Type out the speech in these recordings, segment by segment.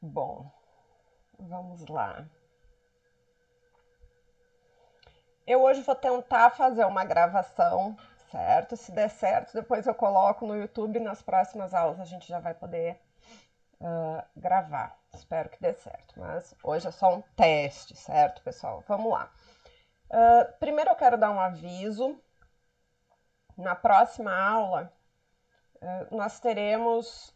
Bom, vamos lá. Eu hoje vou tentar fazer uma gravação, certo? Se der certo, depois eu coloco no YouTube. Nas próximas aulas a gente já vai poder gravar. Espero que dê certo. Mas hoje é só um teste, certo, pessoal? Vamos lá. Primeiro eu quero dar um aviso. Na próxima aula, nós teremos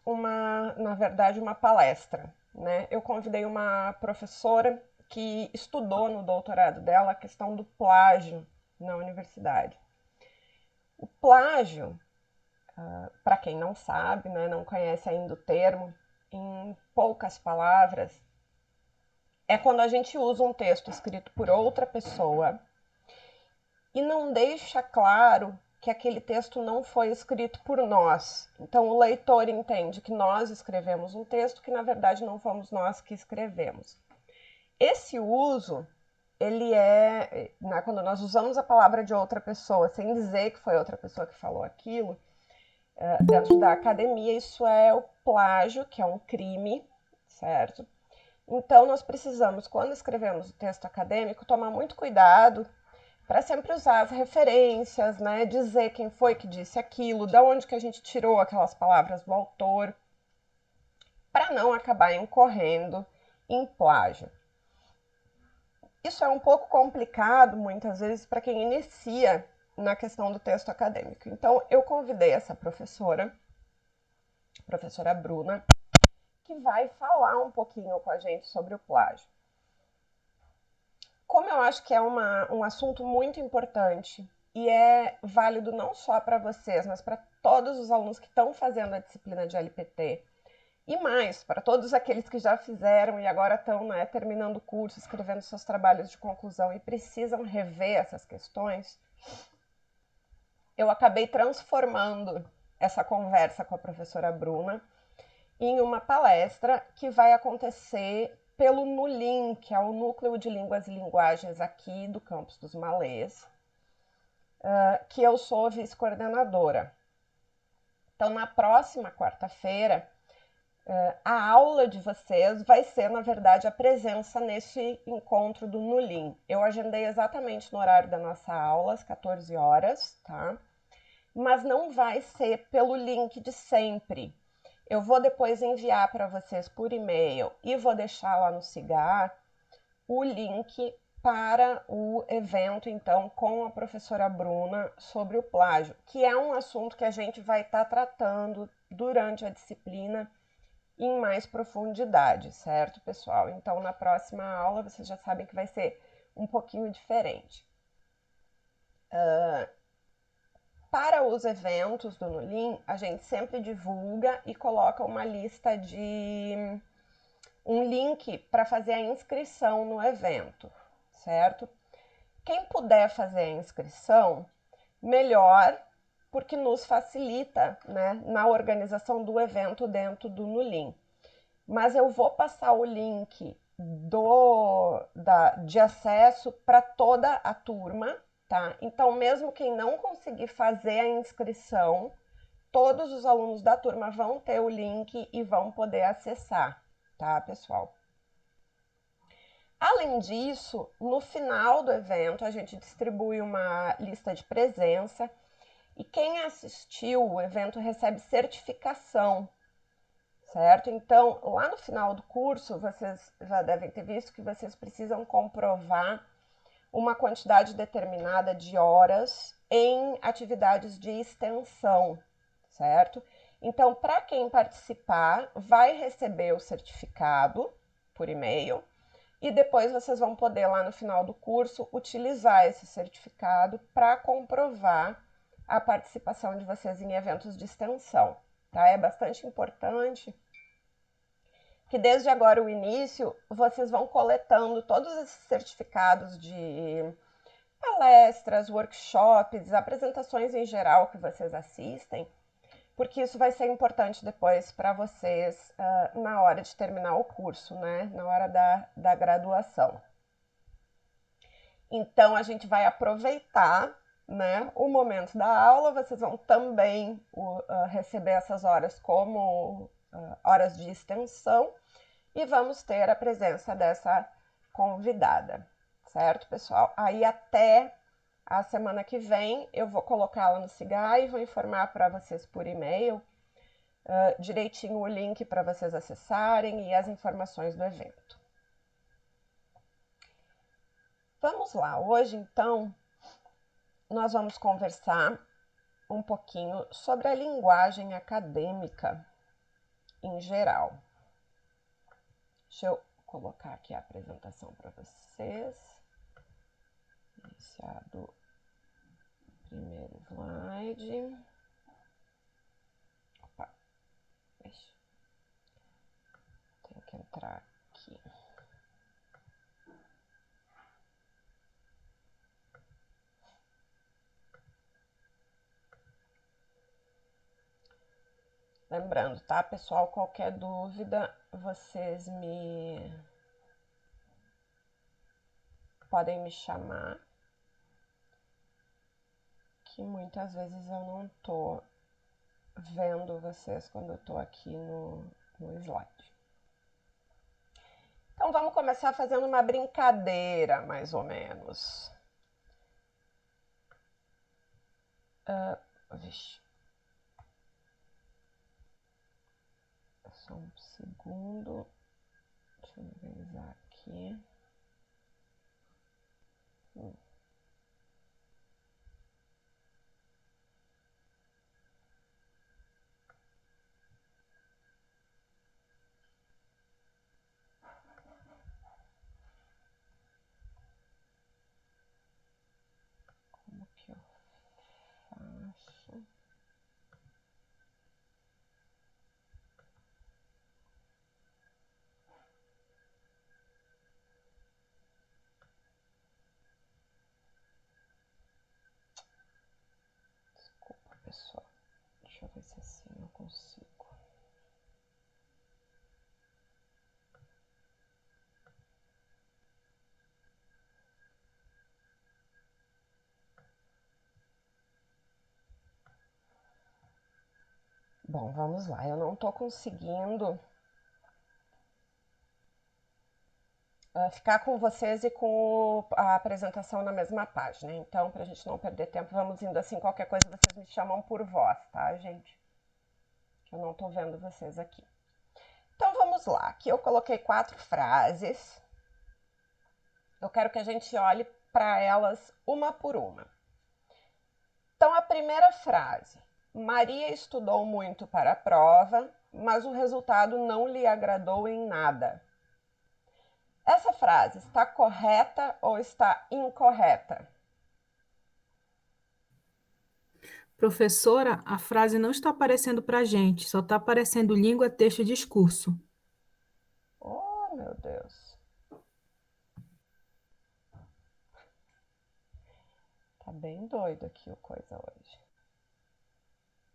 na verdade, uma palestra, né? Eu convidei uma professora que estudou no doutorado dela a questão do plágio na universidade. O plágio, para quem não sabe, né, não conhece ainda o termo, em poucas palavras, é quando a gente usa um texto escrito por outra pessoa e não deixa claro que aquele texto não foi escrito por nós. Então, o leitor entende que nós escrevemos um texto que, na verdade, não fomos nós que escrevemos. Esse uso, ele né, quando nós usamos a palavra de outra pessoa sem dizer que foi outra pessoa que falou aquilo, dentro da academia, isso é o plágio, que é um crime, certo? Então, nós precisamos, quando escrevemos o texto acadêmico, tomar muito cuidado para sempre usar as referências, né? Dizer quem foi que disse aquilo, da onde que a gente tirou aquelas palavras do autor, para não acabar incorrendo em plágio. Isso é um pouco complicado, muitas vezes, para quem inicia na questão do texto acadêmico. Então, eu convidei essa professora Bruna, que vai falar um pouquinho com a gente sobre o plágio. Como eu acho que é um assunto muito importante e é válido não só para vocês, mas para todos os alunos que estão fazendo a disciplina de LPT e mais, para todos aqueles que já fizeram e agora estão, né, terminando o curso, escrevendo seus trabalhos de conclusão e precisam rever essas questões, eu acabei transformando essa conversa com a professora Bruna em uma palestra que vai acontecer pelo NULIN, que é o Núcleo de Línguas e Linguagens aqui do campus dos Malês, que eu sou vice-coordenadora. Então, na próxima quarta-feira, a aula de vocês vai ser, na verdade, a presença nesse encontro do NULIN. Eu agendei exatamente no horário da nossa aula, às 14 horas, tá? Mas não vai ser pelo link de sempre. Eu vou depois enviar para vocês por e-mail e vou deixar lá no Cigar o link para o evento, então, com a professora Bruna sobre o plágio, que é um assunto que a gente vai estar tratando durante a disciplina em mais profundidade, certo, pessoal? Então, na próxima aula, vocês já sabem que vai ser um pouquinho diferente. Para os eventos do NULIN, a gente sempre divulga e coloca uma lista de um link para fazer a inscrição no evento, certo? Quem puder fazer a inscrição, melhor, porque nos facilita, né, na organização do evento dentro do NULIN. Mas eu vou passar o link de acesso para toda a turma, tá? Então, mesmo quem não conseguir fazer a inscrição, todos os alunos da turma vão ter o link e vão poder acessar, tá, pessoal? Além disso, no final do evento, a gente distribui uma lista de presença e quem assistiu o evento recebe certificação, certo? Então, lá no final do curso, vocês já devem ter visto que vocês precisam comprovar uma quantidade determinada de horas em atividades de extensão, certo? Então, para quem participar, vai receber o certificado por e-mail e depois vocês vão poder, lá no final do curso, utilizar esse certificado para comprovar a participação de vocês em eventos de extensão, tá? É bastante importante que desde agora o início vocês vão coletando todos esses certificados de palestras, workshops, apresentações em geral que vocês assistem, porque isso vai ser importante depois para vocês na hora de terminar o curso, né? Na hora da graduação. Então, a gente vai aproveitar, né, o momento da aula, vocês vão também receber essas horas como horas de extensão, e vamos ter a presença dessa convidada, certo, pessoal? Aí até a semana que vem eu vou colocá-la no Cigai e vou informar para vocês por e-mail direitinho o link para vocês acessarem e as informações do evento. Vamos lá, hoje então nós vamos conversar um pouquinho sobre a linguagem acadêmica em geral. Deixa eu colocar aqui a apresentação para vocês. Iniciado o primeiro slide. Opa, deixa. Tenho que entrar aqui. Lembrando, tá, pessoal? Qualquer dúvida, vocês podem me chamar, que muitas vezes eu não tô vendo vocês quando eu tô aqui no slide. Então vamos começar fazendo uma brincadeira, mais ou menos. Vixe. Só um segundo. Deixa eu organizar aqui. Como que eu faço? Desculpa, pessoal. Deixa eu ver se assim eu consigo. Bom, vamos lá. Eu não estou conseguindo ficar com vocês e com a apresentação na mesma página. Então, para a gente não perder tempo, vamos indo assim. Qualquer coisa vocês me chamam por voz, tá, gente? Que eu não estou vendo vocês aqui. Então, vamos lá. Aqui eu coloquei 4 frases. Eu quero que a gente olhe para elas uma por uma. Então, a primeira frase. Maria estudou muito para a prova, mas o resultado não lhe agradou em nada. Essa frase está correta ou está incorreta? Professora, a frase não está aparecendo para a gente, só está aparecendo língua, texto e discurso. Oh, meu Deus. Tá bem doido aqui o coisa hoje.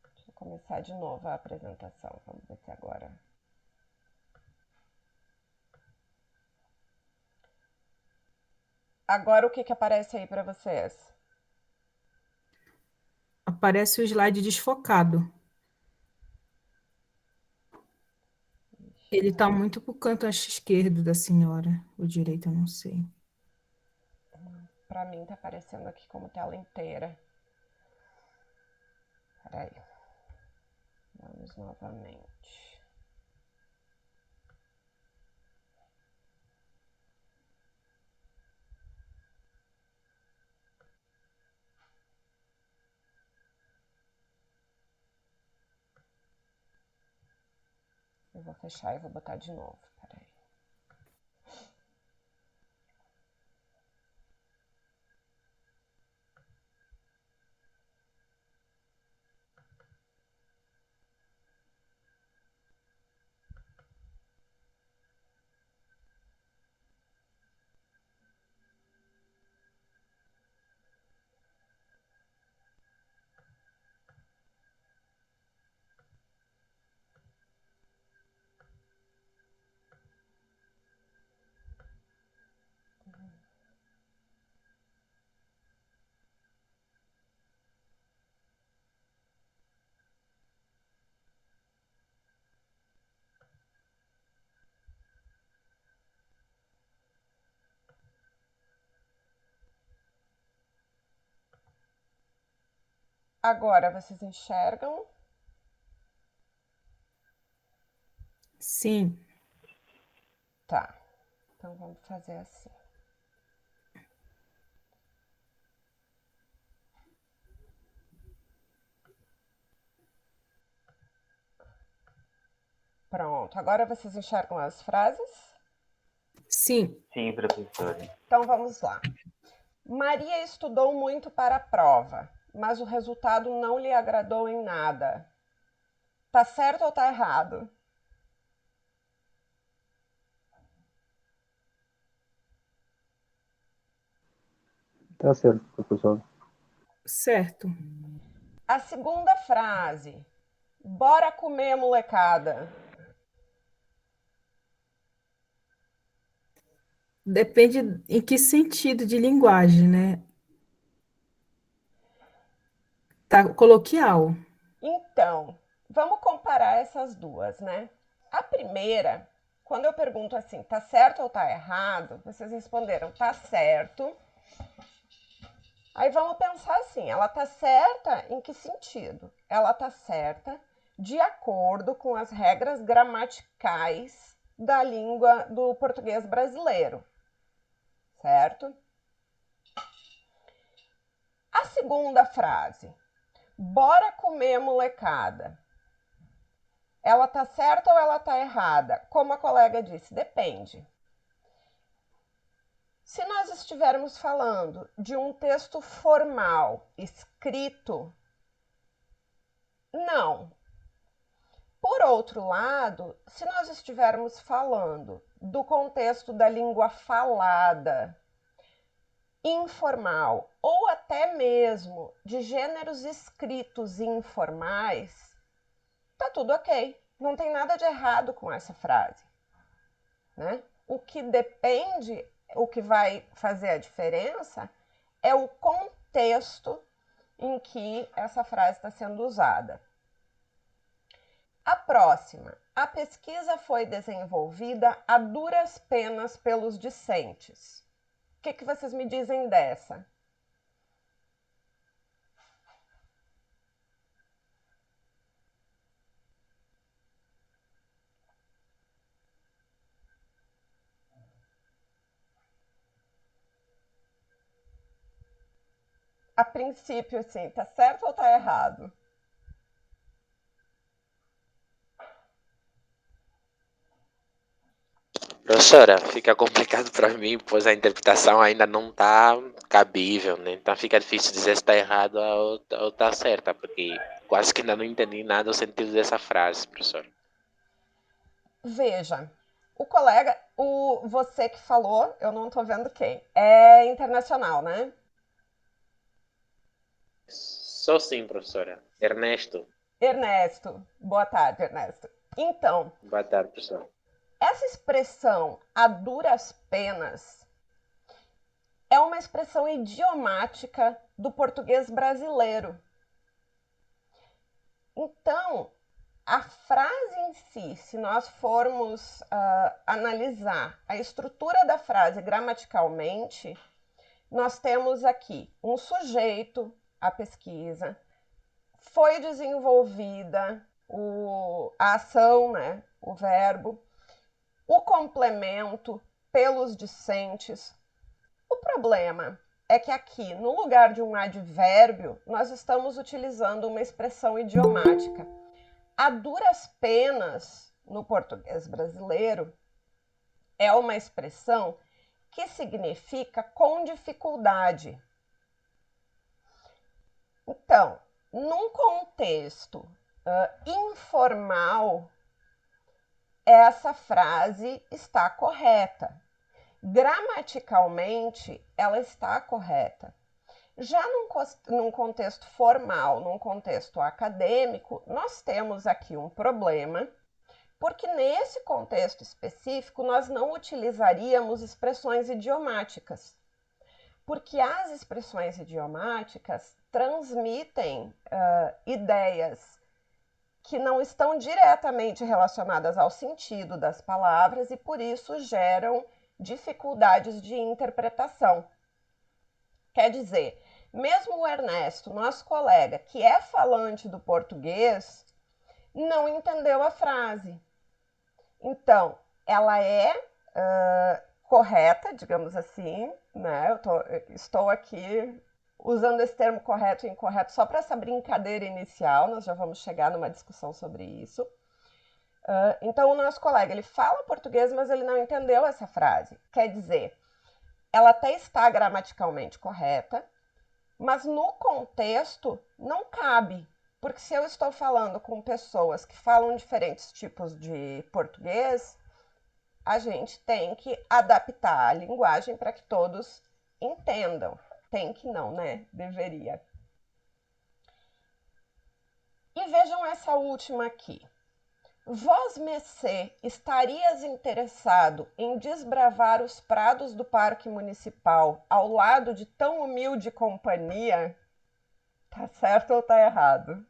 Deixa eu começar de novo a apresentação. Vamos ver se agora... Agora o que que aparece aí para vocês? Aparece o slide desfocado. Ele está muito para o canto esquerdo da senhora, o direito eu não sei. Para mim tá aparecendo aqui como tela inteira. Peraí. Vamos novamente. Eu vou fechar e vou botar de novo. Peraí. Agora vocês enxergam? Sim. Tá. Então vamos fazer assim. Pronto. Agora vocês enxergam as frases? Sim. Sim, professora. Então vamos lá. Maria estudou muito para a prova, mas o resultado não lhe agradou em nada. Tá certo ou tá errado? Tá certo, professor. Certo. A segunda frase. Bora comer, molecada. Depende em que sentido de linguagem, né? Tá coloquial. Então, vamos comparar essas duas, né? A primeira, quando eu pergunto assim, tá certo ou tá errado? Vocês responderam, tá certo. Aí vamos pensar assim, ela tá certa em que sentido? Ela tá certa de acordo com as regras gramaticais da língua do português brasileiro, certo? A segunda frase, bora comer, molecada. Ela tá certa ou ela tá errada? Como a colega disse, depende. Se nós estivermos falando de um texto formal, escrito, não. Por outro lado, se nós estivermos falando do contexto da língua falada, informal, ou até mesmo de gêneros escritos informais, tá tudo ok. Não tem nada de errado com essa frase, né? O que depende, o que vai fazer a diferença é o contexto em que essa frase está sendo usada. A próxima. A pesquisa foi desenvolvida a duras penas pelos discentes. O que vocês me dizem dessa? A princípio, assim, tá certo ou tá errado? Professora, fica complicado para mim, pois a interpretação ainda não está cabível, né? Então fica difícil dizer se está errado ou está certa, porque quase que ainda não entendi nada o sentido dessa frase, professor. Veja, o colega, você que falou, eu não tô vendo quem, é internacional, né? Só sim, professora. Ernesto. Ernesto. Boa tarde, Ernesto. Então, Boa tarde, professor. essa expressão a duras penas é uma expressão idiomática do português brasileiro. Então, a frase em si, se nós formos analisar a estrutura da frase gramaticalmente, nós temos aqui um sujeito, a pesquisa, foi desenvolvida a ação, né, o verbo, o complemento pelos discentes. O problema é que aqui, no lugar de um advérbio, nós estamos utilizando uma expressão idiomática. A duras penas, no português brasileiro, é uma expressão que significa com dificuldade. Então, num contexto informal, essa frase está correta. Gramaticalmente, ela está correta. Já num contexto formal, num contexto acadêmico, nós temos aqui um problema, porque nesse contexto específico nós não utilizaríamos expressões idiomáticas, porque as expressões idiomáticas transmitem ideias que não estão diretamente relacionadas ao sentido das palavras e por isso geram dificuldades de interpretação. Quer dizer, Mesmo o Ernesto, nosso colega, que é falante do português, não entendeu a frase. Então, ela é correta, digamos assim, né? Estou aqui usando esse termo correto e incorreto só para essa brincadeira inicial, nós já vamos chegar numa discussão sobre isso. Então, o nosso colega, ele fala português, mas ele não entendeu essa frase. Quer dizer, ela até está gramaticalmente correta, mas no contexto não cabe. Porque se eu estou falando com pessoas que falam diferentes tipos de português, a gente tem que adaptar a linguagem para que todos entendam. Tem que não, né? Deveria. E vejam essa última aqui. Vós, Messê, estarias interessado em desbravar os prados do Parque Municipal ao lado de tão humilde companhia? Tá certo ou tá errado?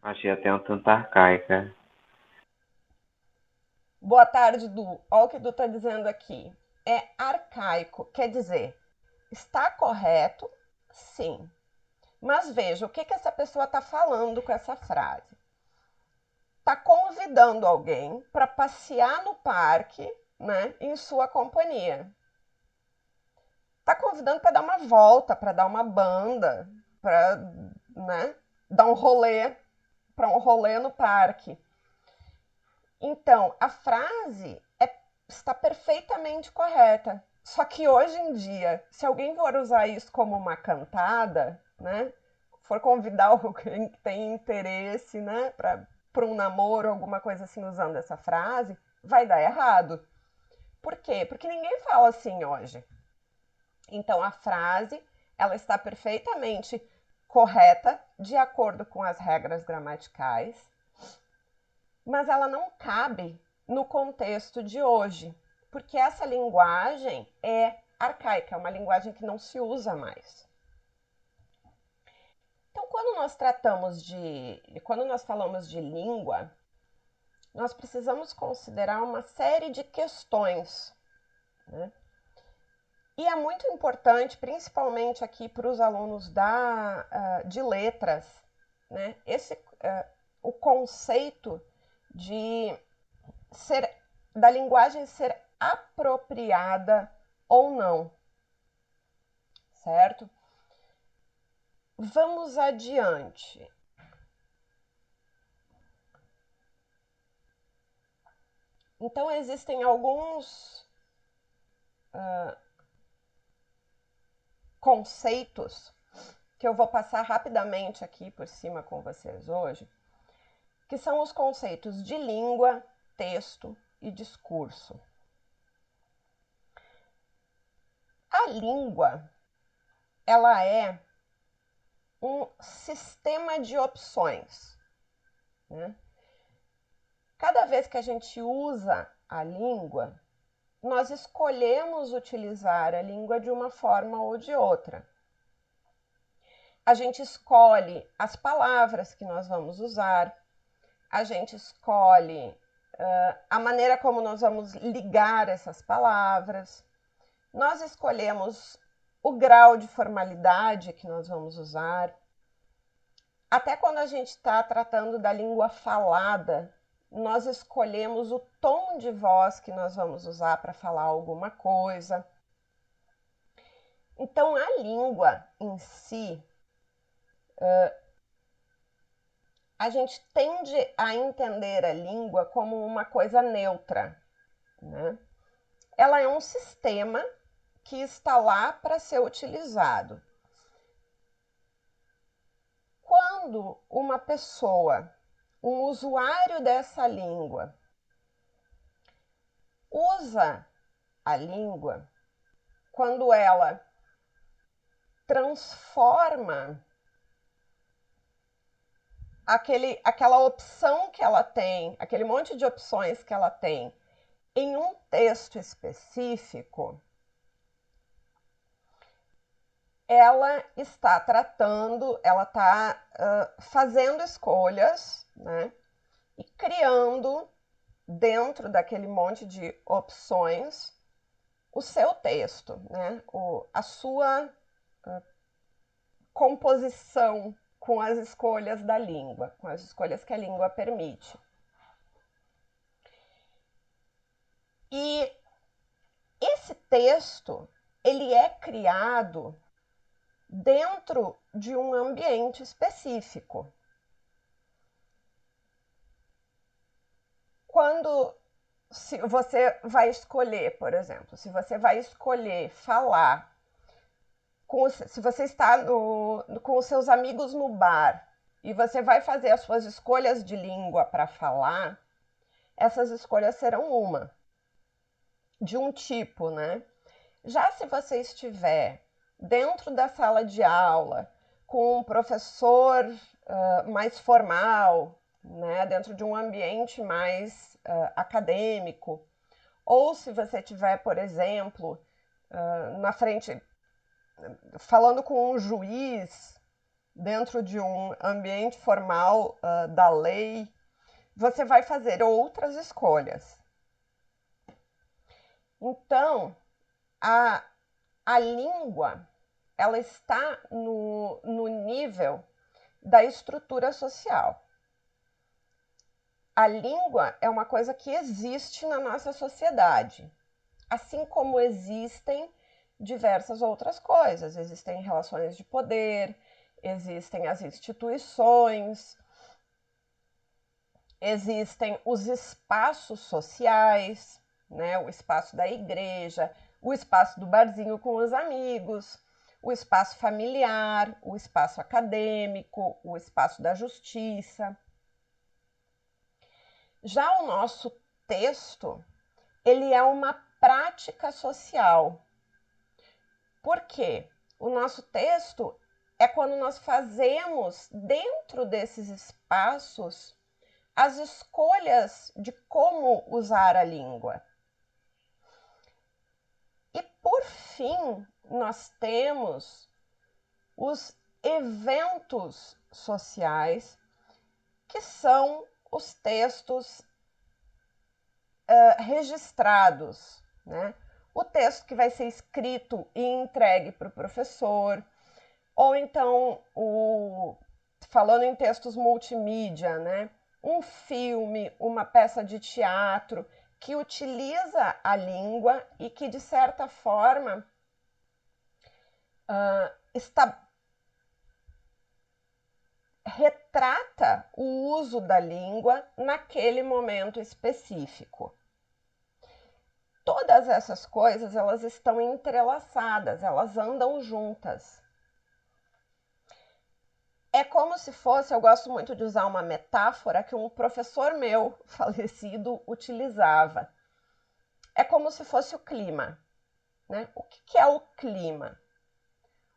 Achei até um tanto arcaica. Boa tarde, Du. Olha o que Du tá dizendo aqui. É arcaico, quer dizer, está correto? Sim. Mas veja, o que essa pessoa está falando com essa frase? Está convidando alguém para passear no parque, né, em sua companhia. Está convidando para dar uma volta, para dar uma banda, para, né, dar um rolê, para um rolê no parque. Então, a frase está perfeitamente correta. Só que hoje em dia, se alguém for usar isso como uma cantada, né, for convidar alguém que tem interesse, né, para um namoro, alguma coisa assim, usando essa frase, vai dar errado. Por quê? Porque ninguém fala assim hoje. Então, a frase, ela está perfeitamente correta, de acordo com as regras gramaticais, mas ela não cabe no contexto de hoje, porque essa linguagem é arcaica, é uma linguagem que não se usa mais. Então, quando nós falamos de língua, nós precisamos considerar uma série de questões, né? E é muito importante, principalmente aqui para os alunos de letras, né? O conceito da linguagem ser apropriada ou não, certo? Vamos adiante. Então, existem alguns conceitos que eu vou passar rapidamente aqui por cima com vocês hoje, que são os conceitos de língua, texto e discurso. A língua, ela é um sistema de opções, né? Cada vez que a gente usa a língua, nós escolhemos utilizar a língua de uma forma ou de outra. A gente escolhe as palavras que nós vamos usar, a gente escolhe a maneira como nós vamos ligar essas palavras, nós escolhemos o grau de formalidade que nós vamos usar. Até quando a gente está tratando da língua falada, nós escolhemos o tom de voz que nós vamos usar para falar alguma coisa. Então, a língua em si, a gente tende a entender a língua como uma coisa neutra, né? Ela é um sistema que está lá para ser utilizado. Quando uma pessoa, um usuário dessa língua, usa a língua, quando ela transforma aquela opção que ela tem, aquele monte de opções que ela tem, em um texto específico, ela está fazendo escolhas, né? E criando, dentro daquele monte de opções, o seu texto, né? A sua composição com as escolhas da língua, com as escolhas que a língua permite. E esse texto, ele é criado dentro de um ambiente específico. Quando se você vai escolher, por exemplo, se você vai escolher falar, se você está com os seus amigos no bar e você vai fazer as suas escolhas de língua para falar, essas escolhas serão de um tipo, né? Já se você estiver dentro da sala de aula, com um professor mais formal, né, dentro de um ambiente mais acadêmico, ou se você estiver, por exemplo, na frente, falando com um juiz, dentro de um ambiente formal da lei, você vai fazer outras escolhas. Então, a língua, ela está no nível da estrutura social. A língua é uma coisa que existe na nossa sociedade, assim como existem diversas outras coisas. Existem relações de poder, existem as instituições, existem os espaços sociais, né? O espaço da igreja, o espaço do barzinho com os amigos, o espaço familiar, o espaço acadêmico, o espaço da justiça. Já o nosso texto, ele é uma prática social. Por quê? O nosso texto é quando nós fazemos, dentro desses espaços, as escolhas de como usar a língua. E, por fim, nós temos os eventos sociais, que são os textos registrados, né? O texto que vai ser escrito e entregue para o professor, ou então, falando em textos multimídia, né? Um filme, uma peça de teatro que utiliza a língua e que, de certa forma, retrata o uso da língua naquele momento específico. Todas essas coisas, elas estão entrelaçadas, elas andam juntas. É como se fosse, eu gosto muito de usar uma metáfora que um professor meu falecido utilizava. É como se fosse o clima, né? O que é o clima?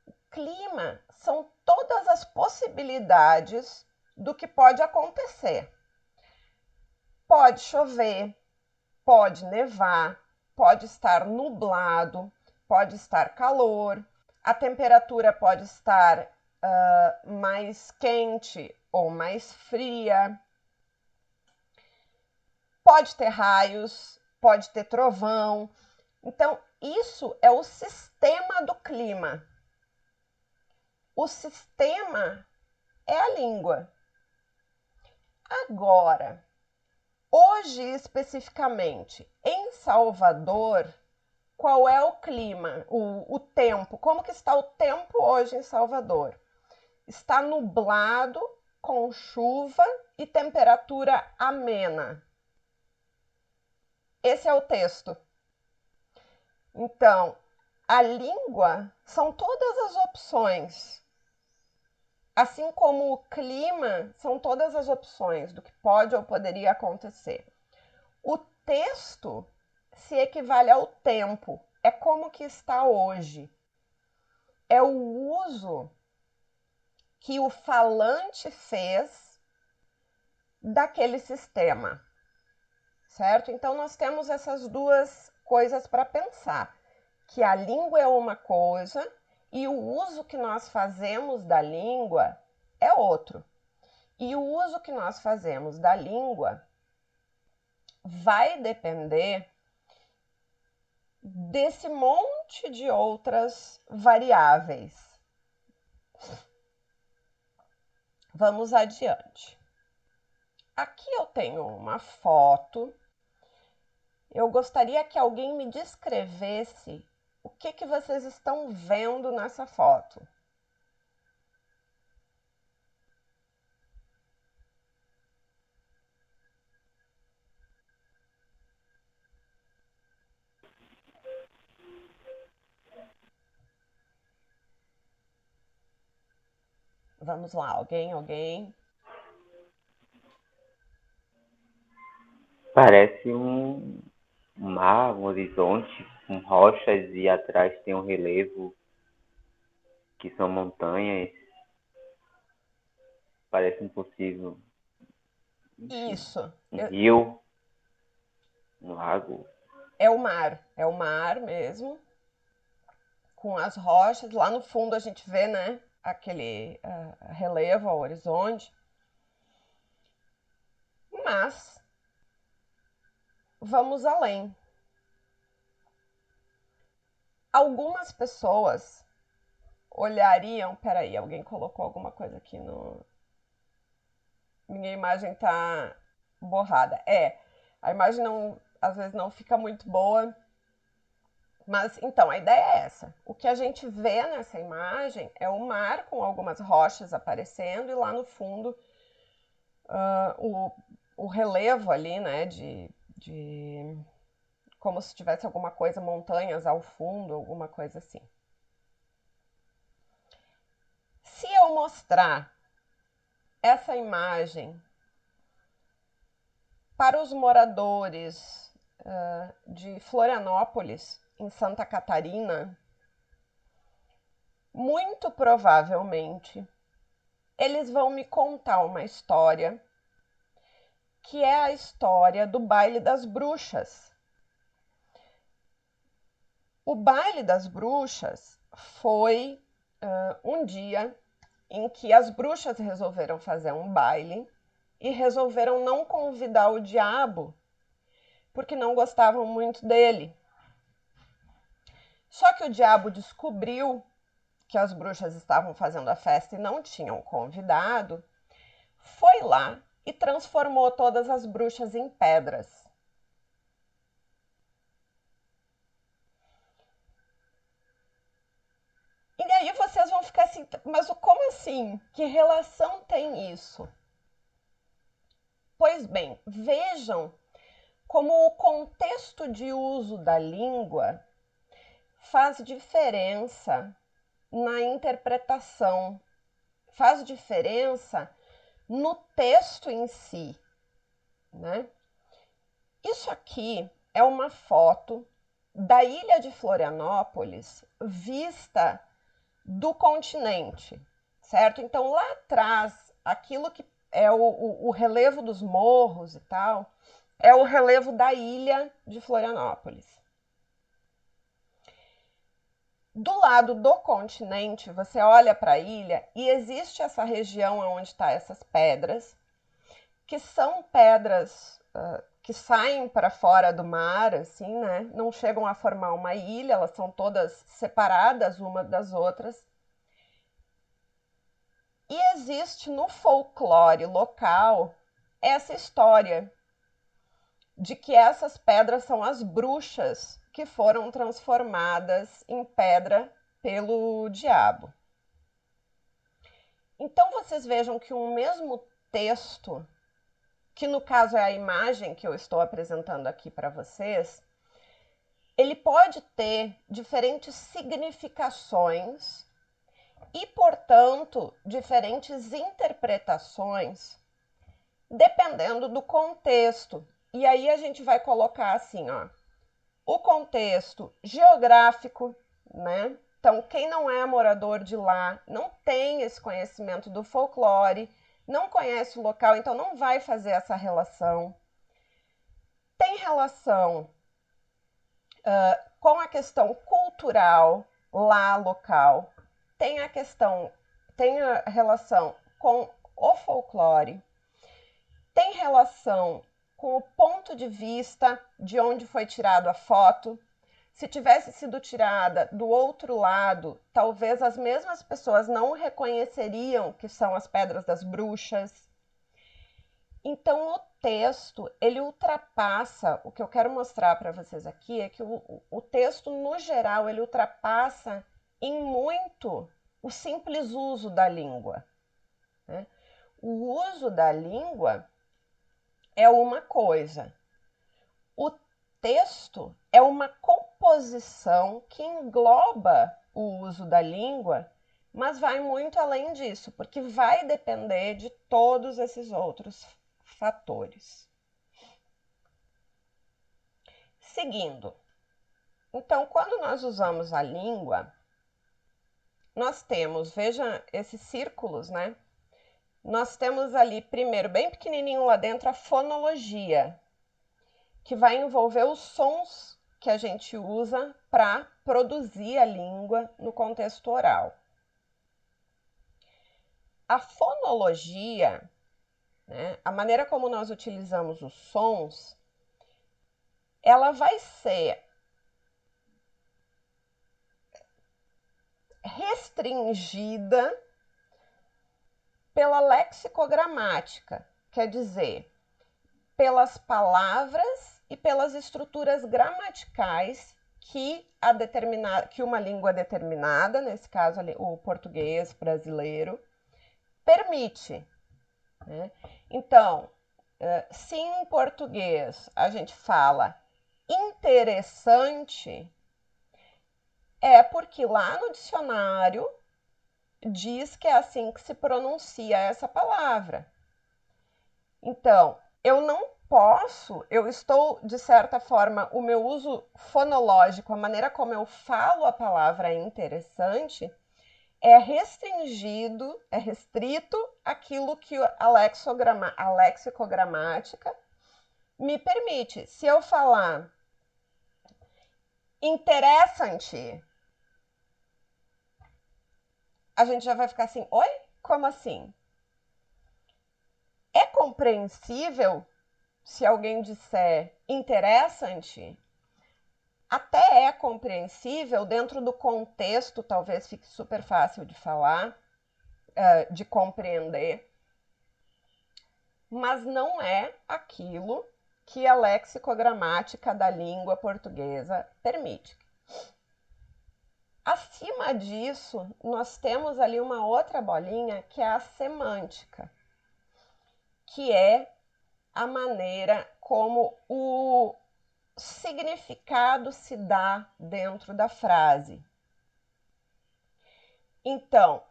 O clima são todas as possibilidades do que pode acontecer. Pode chover, pode nevar, pode estar nublado, pode estar calor, a temperatura pode estar mais quente ou mais fria, pode ter raios, pode ter trovão. Então, isso é o sistema do clima. O sistema é a língua. Agora, hoje especificamente, em Salvador, qual é o clima, o tempo? Como que está o tempo hoje em Salvador? Está nublado, com chuva e temperatura amena. Esse é o texto. Então, a língua são todas as opções. Assim como o clima são todas as opções do que pode ou poderia acontecer. O texto se equivale ao tempo. É como que está hoje. É o uso que o falante fez daquele sistema, certo? Então, nós temos essas duas coisas para pensar, que a língua é uma coisa e o uso que nós fazemos da língua é outro. E o uso que nós fazemos da língua vai depender desse monte de outras variáveis. Vamos adiante. Aqui eu tenho uma foto. Eu gostaria que alguém me descrevesse o que vocês estão vendo nessa foto. Vamos lá, alguém? Parece um mar, um horizonte com rochas e atrás tem um relevo que são montanhas. Parece um possível Isso. um rio, um lago. É o mar mesmo, com as rochas. Lá no fundo a gente vê, né, aquele relevo ao horizonte. Mas vamos além. Algumas pessoas olhariam. Peraí, alguém colocou alguma coisa aqui no. Minha imagem tá borrada. A imagem não, às vezes não fica muito boa. Mas então, a ideia é essa. O que a gente vê nessa imagem é o mar com algumas rochas aparecendo e lá no fundo o relevo ali, né, de como se tivesse alguma coisa, montanhas ao fundo, alguma coisa assim. Se eu mostrar essa imagem para os moradores de Florianópolis, em Santa Catarina, muito provavelmente eles vão me contar uma história que é a história do Baile das Bruxas. O Baile das Bruxas foi um dia em que as bruxas resolveram fazer um baile e resolveram não convidar o diabo porque não gostavam muito dele. Só que o diabo descobriu que as bruxas estavam fazendo a festa e não tinham convidado, foi lá e transformou todas as bruxas em pedras. E aí vocês vão ficar assim, mas como assim? Que relação tem isso? Pois bem, vejam como o contexto de uso da língua faz diferença na interpretação, faz diferença no texto em si, né? Isso aqui é uma foto da ilha de Florianópolis vista do continente, certo? Então lá atrás, aquilo que é o relevo dos morros e tal, é o relevo da ilha de Florianópolis. Do lado do continente, você olha para a ilha e existe essa região onde estão essas pedras, que são pedras que saem para fora do mar, assim, né? Não chegam a formar uma ilha, elas são todas separadas umas das outras. E existe no folclore local essa história de que essas pedras são as bruxas que foram transformadas em pedra pelo diabo. Então vocês vejam que um mesmo texto, que no caso é a imagem que eu estou apresentando aqui para vocês, ele pode ter diferentes significações e, portanto, diferentes interpretações, dependendo do contexto. E aí a gente vai colocar assim, ó, o contexto geográfico, né? Então, quem não é morador de lá, não tem esse conhecimento do folclore, não conhece o local, então não vai fazer essa relação. Tem relação com a questão cultural lá local, tem a relação com o folclore, tem relação com o ponto de vista de onde foi tirado a foto. Se tivesse sido tirada do outro lado, talvez as mesmas pessoas não reconheceriam que são as pedras das bruxas. Então, o texto, ele ultrapassa, o que eu quero mostrar para vocês aqui é que o texto, no geral, ele ultrapassa em muito o simples uso da língua, né? O uso da língua é uma coisa. O texto é uma composição que engloba o uso da língua, mas vai muito além disso, porque vai depender de todos esses outros fatores. Seguindo. Então, quando nós usamos a língua, nós temos, veja esses círculos, né? Nós temos ali, primeiro, bem pequenininho lá dentro, a fonologia, que vai envolver os sons que a gente usa para produzir a língua no contexto oral. A fonologia, né, a maneira como nós utilizamos os sons, ela vai ser restringida pela lexicogramática, quer dizer, pelas palavras e pelas estruturas gramaticais que uma língua determinada, nesse caso o português brasileiro, permite, né? Então, se em português a gente fala interessante, é porque lá no dicionário diz que é assim que se pronuncia essa palavra. Então, eu estou, de certa forma, o meu uso fonológico, a maneira como eu falo a palavra interessante, é restrito àquilo que a lexicogramática me permite. Se eu falar interessante, a gente já vai ficar assim, oi? Como assim? É compreensível se alguém disser interessante? Até é compreensível dentro do contexto, talvez fique super fácil de falar, de compreender, mas não é aquilo que a lexicogramática da língua portuguesa permite. Acima disso, nós temos ali uma outra bolinha que é a semântica, que é a maneira como o significado se dá dentro da frase. Então,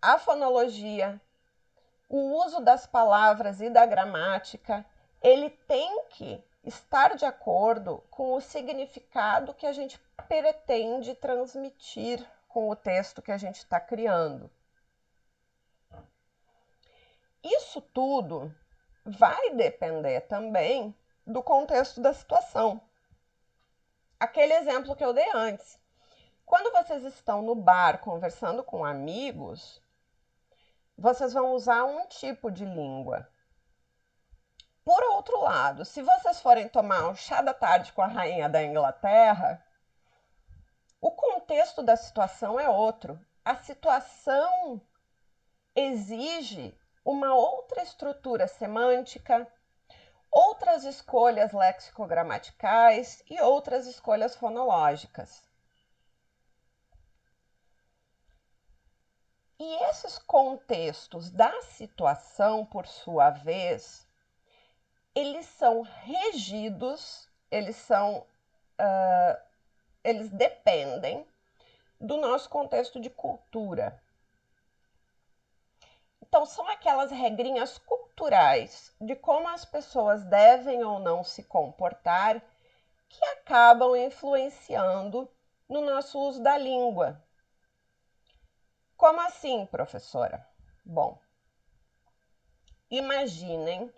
a fonologia, o uso das palavras e da gramática, ele tem que estar de acordo com o significado que a gente pretende transmitir com o texto que a gente está criando. Isso tudo vai depender também do contexto da situação. Aquele exemplo que eu dei antes. Quando vocês estão no bar conversando com amigos, vocês vão usar um tipo de língua. Por outro lado, se vocês forem tomar um chá da tarde com a rainha da Inglaterra, o contexto da situação é outro. A situação exige uma outra estrutura semântica, outras escolhas lexicogramaticais e outras escolhas fonológicas. E esses contextos da situação, por sua vez, eles são regidos, eles dependem do nosso contexto de cultura. Então, são aquelas regrinhas culturais de como as pessoas devem ou não se comportar que acabam influenciando no nosso uso da língua. Como assim, professora? Bom, imaginem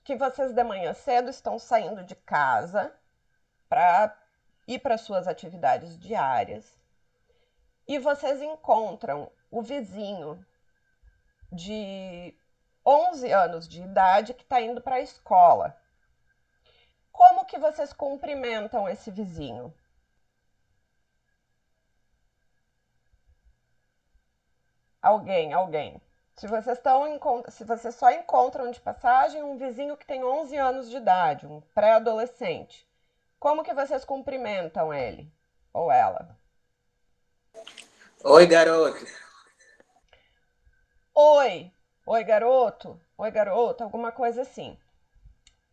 que vocês de manhã cedo estão saindo de casa para ir para suas atividades diárias e vocês encontram o vizinho de 11 anos de idade que está indo para a escola, Como que vocês cumprimentam esse vizinho? Alguém. Se vocês só encontram de passagem um vizinho que tem 11 anos de idade, um pré-adolescente, como que vocês cumprimentam ele ou ela? Oi, garoto. Oi, oi garoto, alguma coisa assim.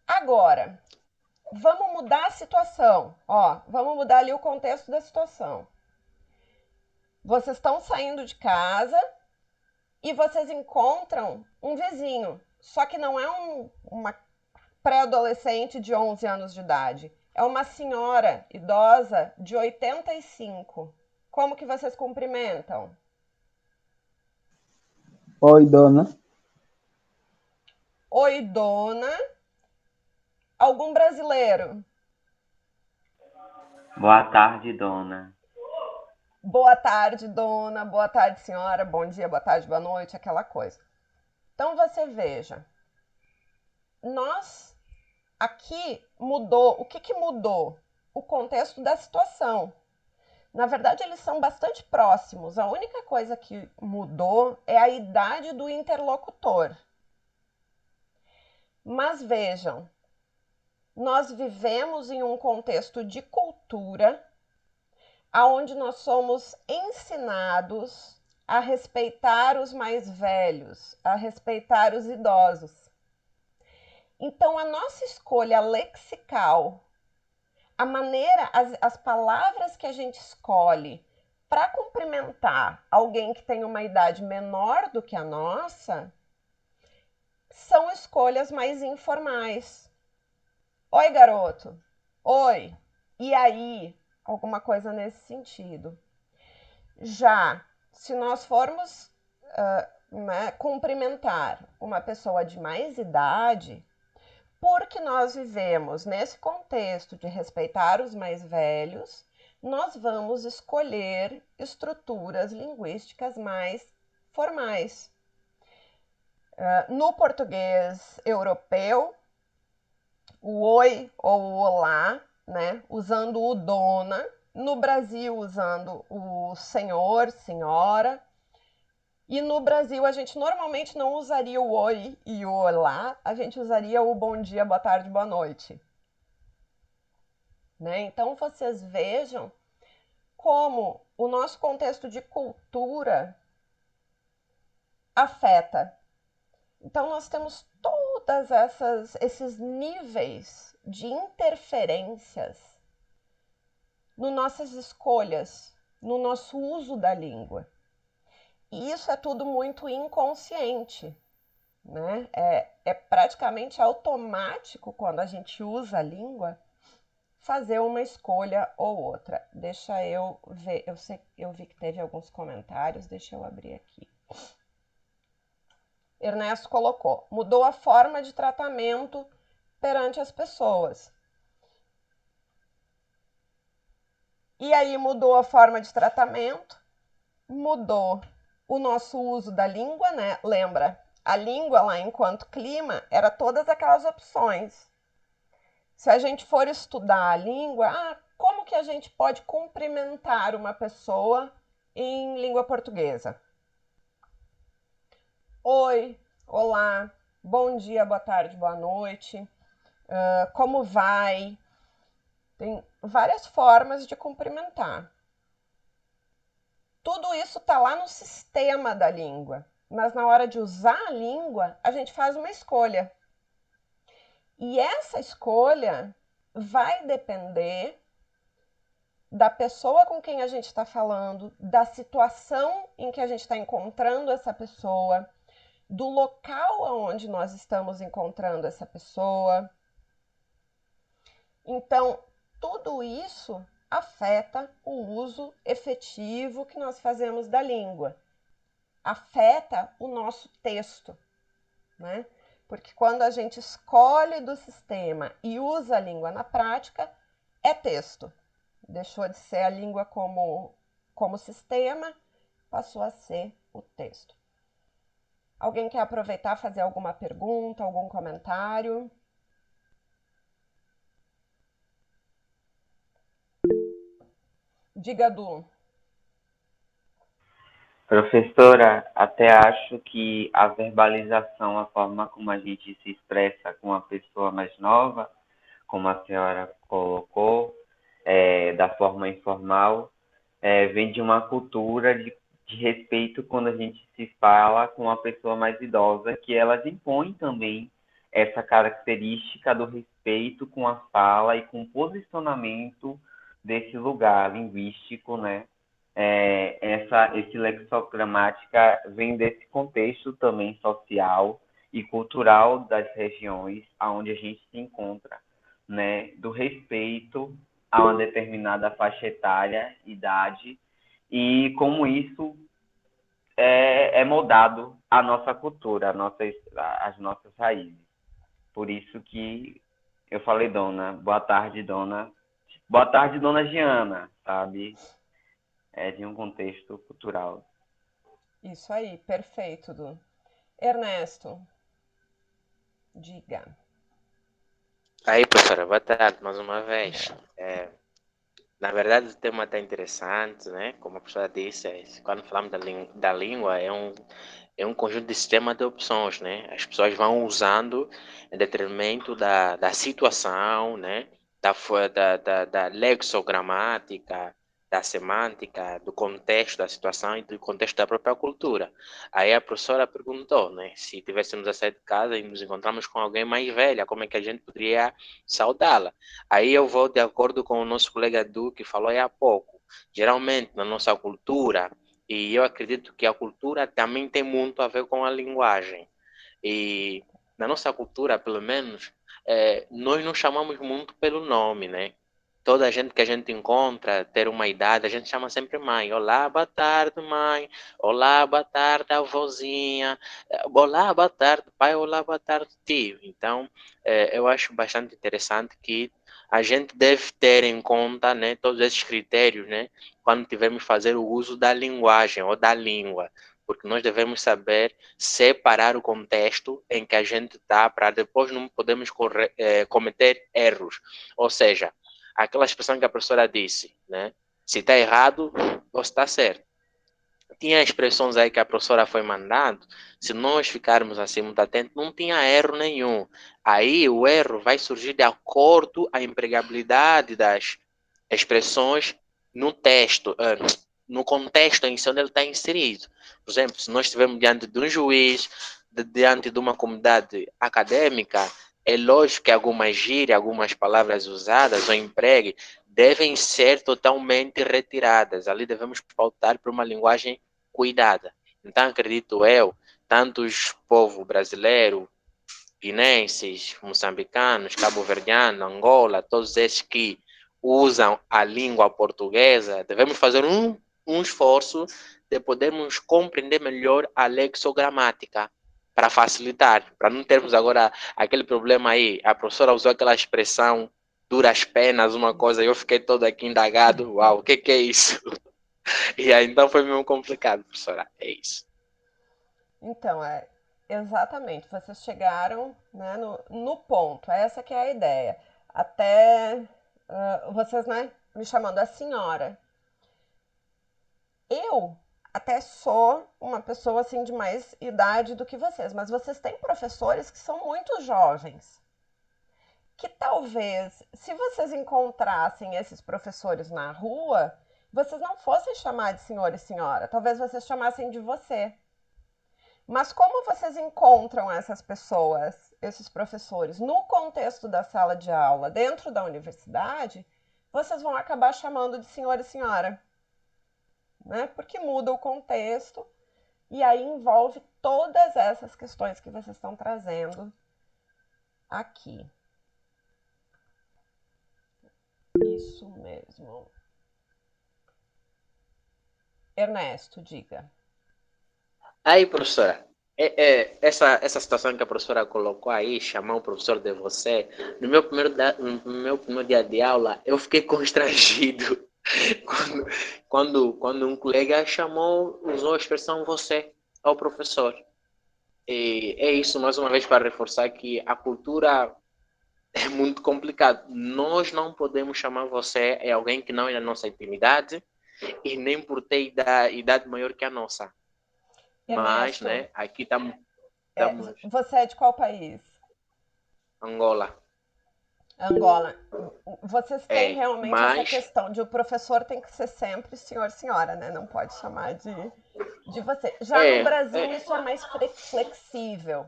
Agora, vamos mudar a situação, vamos mudar ali o contexto da situação. Vocês estão saindo de casa e vocês encontram um vizinho, só que não é uma pré-adolescente de 11 anos de idade, é uma senhora idosa de 85. Como que vocês cumprimentam? Oi, dona. Oi, dona. Algum brasileiro? Boa tarde, dona. Boa tarde, dona. Boa tarde, senhora. Bom dia, boa tarde, boa noite, aquela coisa. Então você veja, nós aqui mudou. O que mudou? O contexto da situação. Na verdade, eles são bastante próximos. A única coisa que mudou é a idade do interlocutor. Mas vejam, nós vivemos em um contexto de cultura aonde nós somos ensinados a respeitar os mais velhos, a respeitar os idosos. Então, a nossa escolha lexical, a maneira, as palavras que a gente escolhe para cumprimentar alguém que tem uma idade menor do que a nossa, são escolhas mais informais. Oi, garoto. Oi. E aí? Alguma coisa nesse sentido. Já, se nós formos cumprimentar uma pessoa de mais idade, porque nós vivemos nesse contexto de respeitar os mais velhos, nós vamos escolher estruturas linguísticas mais formais. No português europeu, o oi ou o olá, né, usando o dona, no Brasil usando o senhor, senhora, e no Brasil a gente normalmente não usaria o oi e o olá, a gente usaria o bom dia, boa tarde, boa noite. Né? Então vocês vejam como o nosso contexto de cultura afeta. Então nós temos todas esses níveis de interferências nas nossas escolhas, no nosso uso da língua. E isso é tudo muito inconsciente, né? É praticamente automático quando a gente usa a língua fazer uma escolha ou outra. Deixa eu ver, eu vi que teve alguns comentários, deixa eu abrir aqui. Ernesto colocou, mudou a forma de tratamento perante as pessoas. E aí mudou a forma de tratamento, mudou o nosso uso da língua, né? Lembra, a língua lá enquanto clima era todas aquelas opções. Se a gente for estudar a língua, como que a gente pode cumprimentar uma pessoa em língua portuguesa? Oi, olá, bom dia, boa tarde, boa noite, como vai? Tem várias formas de cumprimentar. Tudo isso está lá no sistema da língua, mas na hora de usar a língua, a gente faz uma escolha. E essa escolha vai depender da pessoa com quem a gente está falando, da situação em que a gente está encontrando essa pessoa, do local onde nós estamos encontrando essa pessoa. Então, tudo isso afeta o uso efetivo que nós fazemos da língua. Afeta o nosso texto, né? Porque quando a gente escolhe do sistema e usa a língua na prática, é texto. Deixou de ser a língua como sistema, passou a ser o texto. Alguém quer aproveitar e fazer alguma pergunta, algum comentário? Diga, Du. Professora, até acho que a verbalização, a forma como a gente se expressa com uma pessoa mais nova, como a senhora colocou, da forma informal, vem de uma cultura de respeito quando a gente se fala com uma pessoa mais idosa, que elas impõem também essa característica do respeito com a fala e com o posicionamento desse lugar linguístico, né? Esse lexicogramática vem desse contexto também social e cultural das regiões onde a gente se encontra, né? Do respeito a uma determinada faixa etária, idade, e como isso é moldado a nossa cultura, as nossas raízes. Por isso que eu falei, dona, boa tarde, dona Giana, sabe? É de um contexto cultural. Isso aí, perfeito, Du. Ernesto, diga. Aí, professora, boa tarde mais uma vez. Na verdade, o tema está interessante, né? Como a professora disse, quando falamos da língua, é um conjunto de sistema de opções, né? As pessoas vão usando em detrimento da situação, né? Da lexogramática, da semântica, do contexto da situação e do contexto da própria cultura. Aí a professora perguntou, né? Se tivéssemos a sair de casa e nos encontramos com alguém mais velha, como é que a gente poderia saudá-la? Aí eu vou de acordo com o nosso colega Du, que falou aí há pouco. Geralmente, na nossa cultura, e eu acredito que a cultura também tem muito a ver com a linguagem. E na nossa cultura, pelo menos, nós não chamamos muito pelo nome, né? Toda a gente que a gente encontra, ter uma idade, a gente chama sempre mãe. Olá, boa tarde, mãe. Olá, boa tarde, avózinha. Olá, boa tarde, pai. Olá, boa tarde, tio. Então, eu acho bastante interessante que a gente deve ter em conta, né, todos esses critérios, né, quando tivermos fazer o uso da linguagem ou da língua, porque nós devemos saber separar o contexto em que a gente está para depois não podemos cometer erros. Ou seja, aquela expressão que a professora disse, né, se está errado ou se está certo. Tinha expressões aí que a professora foi mandando, se nós ficarmos assim muito atentos, não tinha erro nenhum. Aí o erro vai surgir de acordo à empregabilidade das expressões no texto, no contexto em si onde ele está inserido. Por exemplo, se nós estivermos diante de um juiz, diante de uma comunidade acadêmica, é lógico que algumas gírias, algumas palavras usadas ou empregue devem ser totalmente retiradas. Ali devemos pautar por uma linguagem cuidada. Então, acredito eu, tanto os povo brasileiro, guinenses, moçambicanos, cabo-verdianos, Angola, todos esses que usam a língua portuguesa, devemos fazer um esforço de podermos compreender melhor a lexogramática para facilitar, para não termos agora aquele problema aí. A professora usou aquela expressão duras penas, uma coisa, e eu fiquei todo aqui indagado, uau, o que é isso? E aí então foi meio complicado, professora, é isso. Então, exatamente, vocês chegaram, né, no ponto, essa que é a ideia. Até vocês, né, me chamando a senhora. Eu até sou uma pessoa assim de mais idade do que vocês, mas vocês têm professores que são muito jovens. Que talvez, se vocês encontrassem esses professores na rua, vocês não fossem chamar de senhor e senhora, talvez vocês chamassem de você. Mas como vocês encontram essas pessoas, esses professores, no contexto da sala de aula, dentro da universidade, vocês vão acabar chamando de senhor e senhora, né? Porque muda o contexto e aí envolve todas essas questões que vocês estão trazendo aqui. Isso mesmo. Ernesto, diga. Aí, professora, essa situação que a professora colocou aí, chamar o professor de você, no meu primeiro dia de aula, eu fiquei constrangido quando um colega usou a expressão você ao professor. E é isso, mais uma vez, para reforçar que a cultura é muito complicado. Nós não podemos chamar você alguém que não é da nossa intimidade, e nem por ter idade maior que a nossa. Mas, Ernesto, né, aqui estamos você é de qual país? Angola. Angola. Vocês têm É, realmente essa mas questão de o professor tem que ser sempre senhor, senhora, né? Não pode chamar de você. Já no Brasil isso é mais flexível.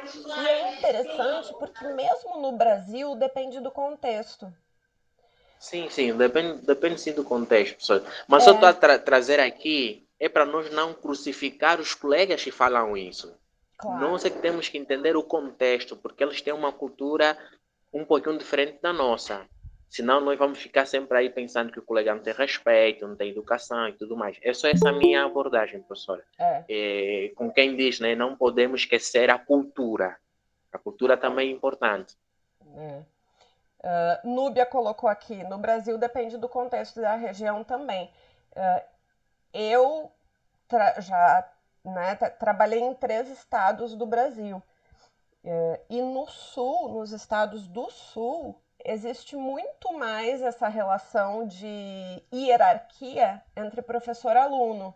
E é interessante porque mesmo no Brasil depende do contexto. sim, depende sim do contexto, professor. Mas só estou É, a trazer aqui é para nós não crucificar os colegas que falam isso. Nós claro. é que temos que entender o contexto, porque eles têm uma cultura um pouquinho diferente da nossa. Senão nós vamos ficar sempre aí pensando que o colega não tem respeito, não tem educação e tudo mais. É só essa minha abordagem, professora. É, Com quem diz, né, não podemos esquecer a cultura. A cultura também é importante. é. Núbia colocou aqui, no Brasil depende do contexto da região também. Eu já, né, trabalhei em 3 estados do Brasil. E no sul, nos estados do sul, existe muito mais essa relação de hierarquia entre professor e aluno.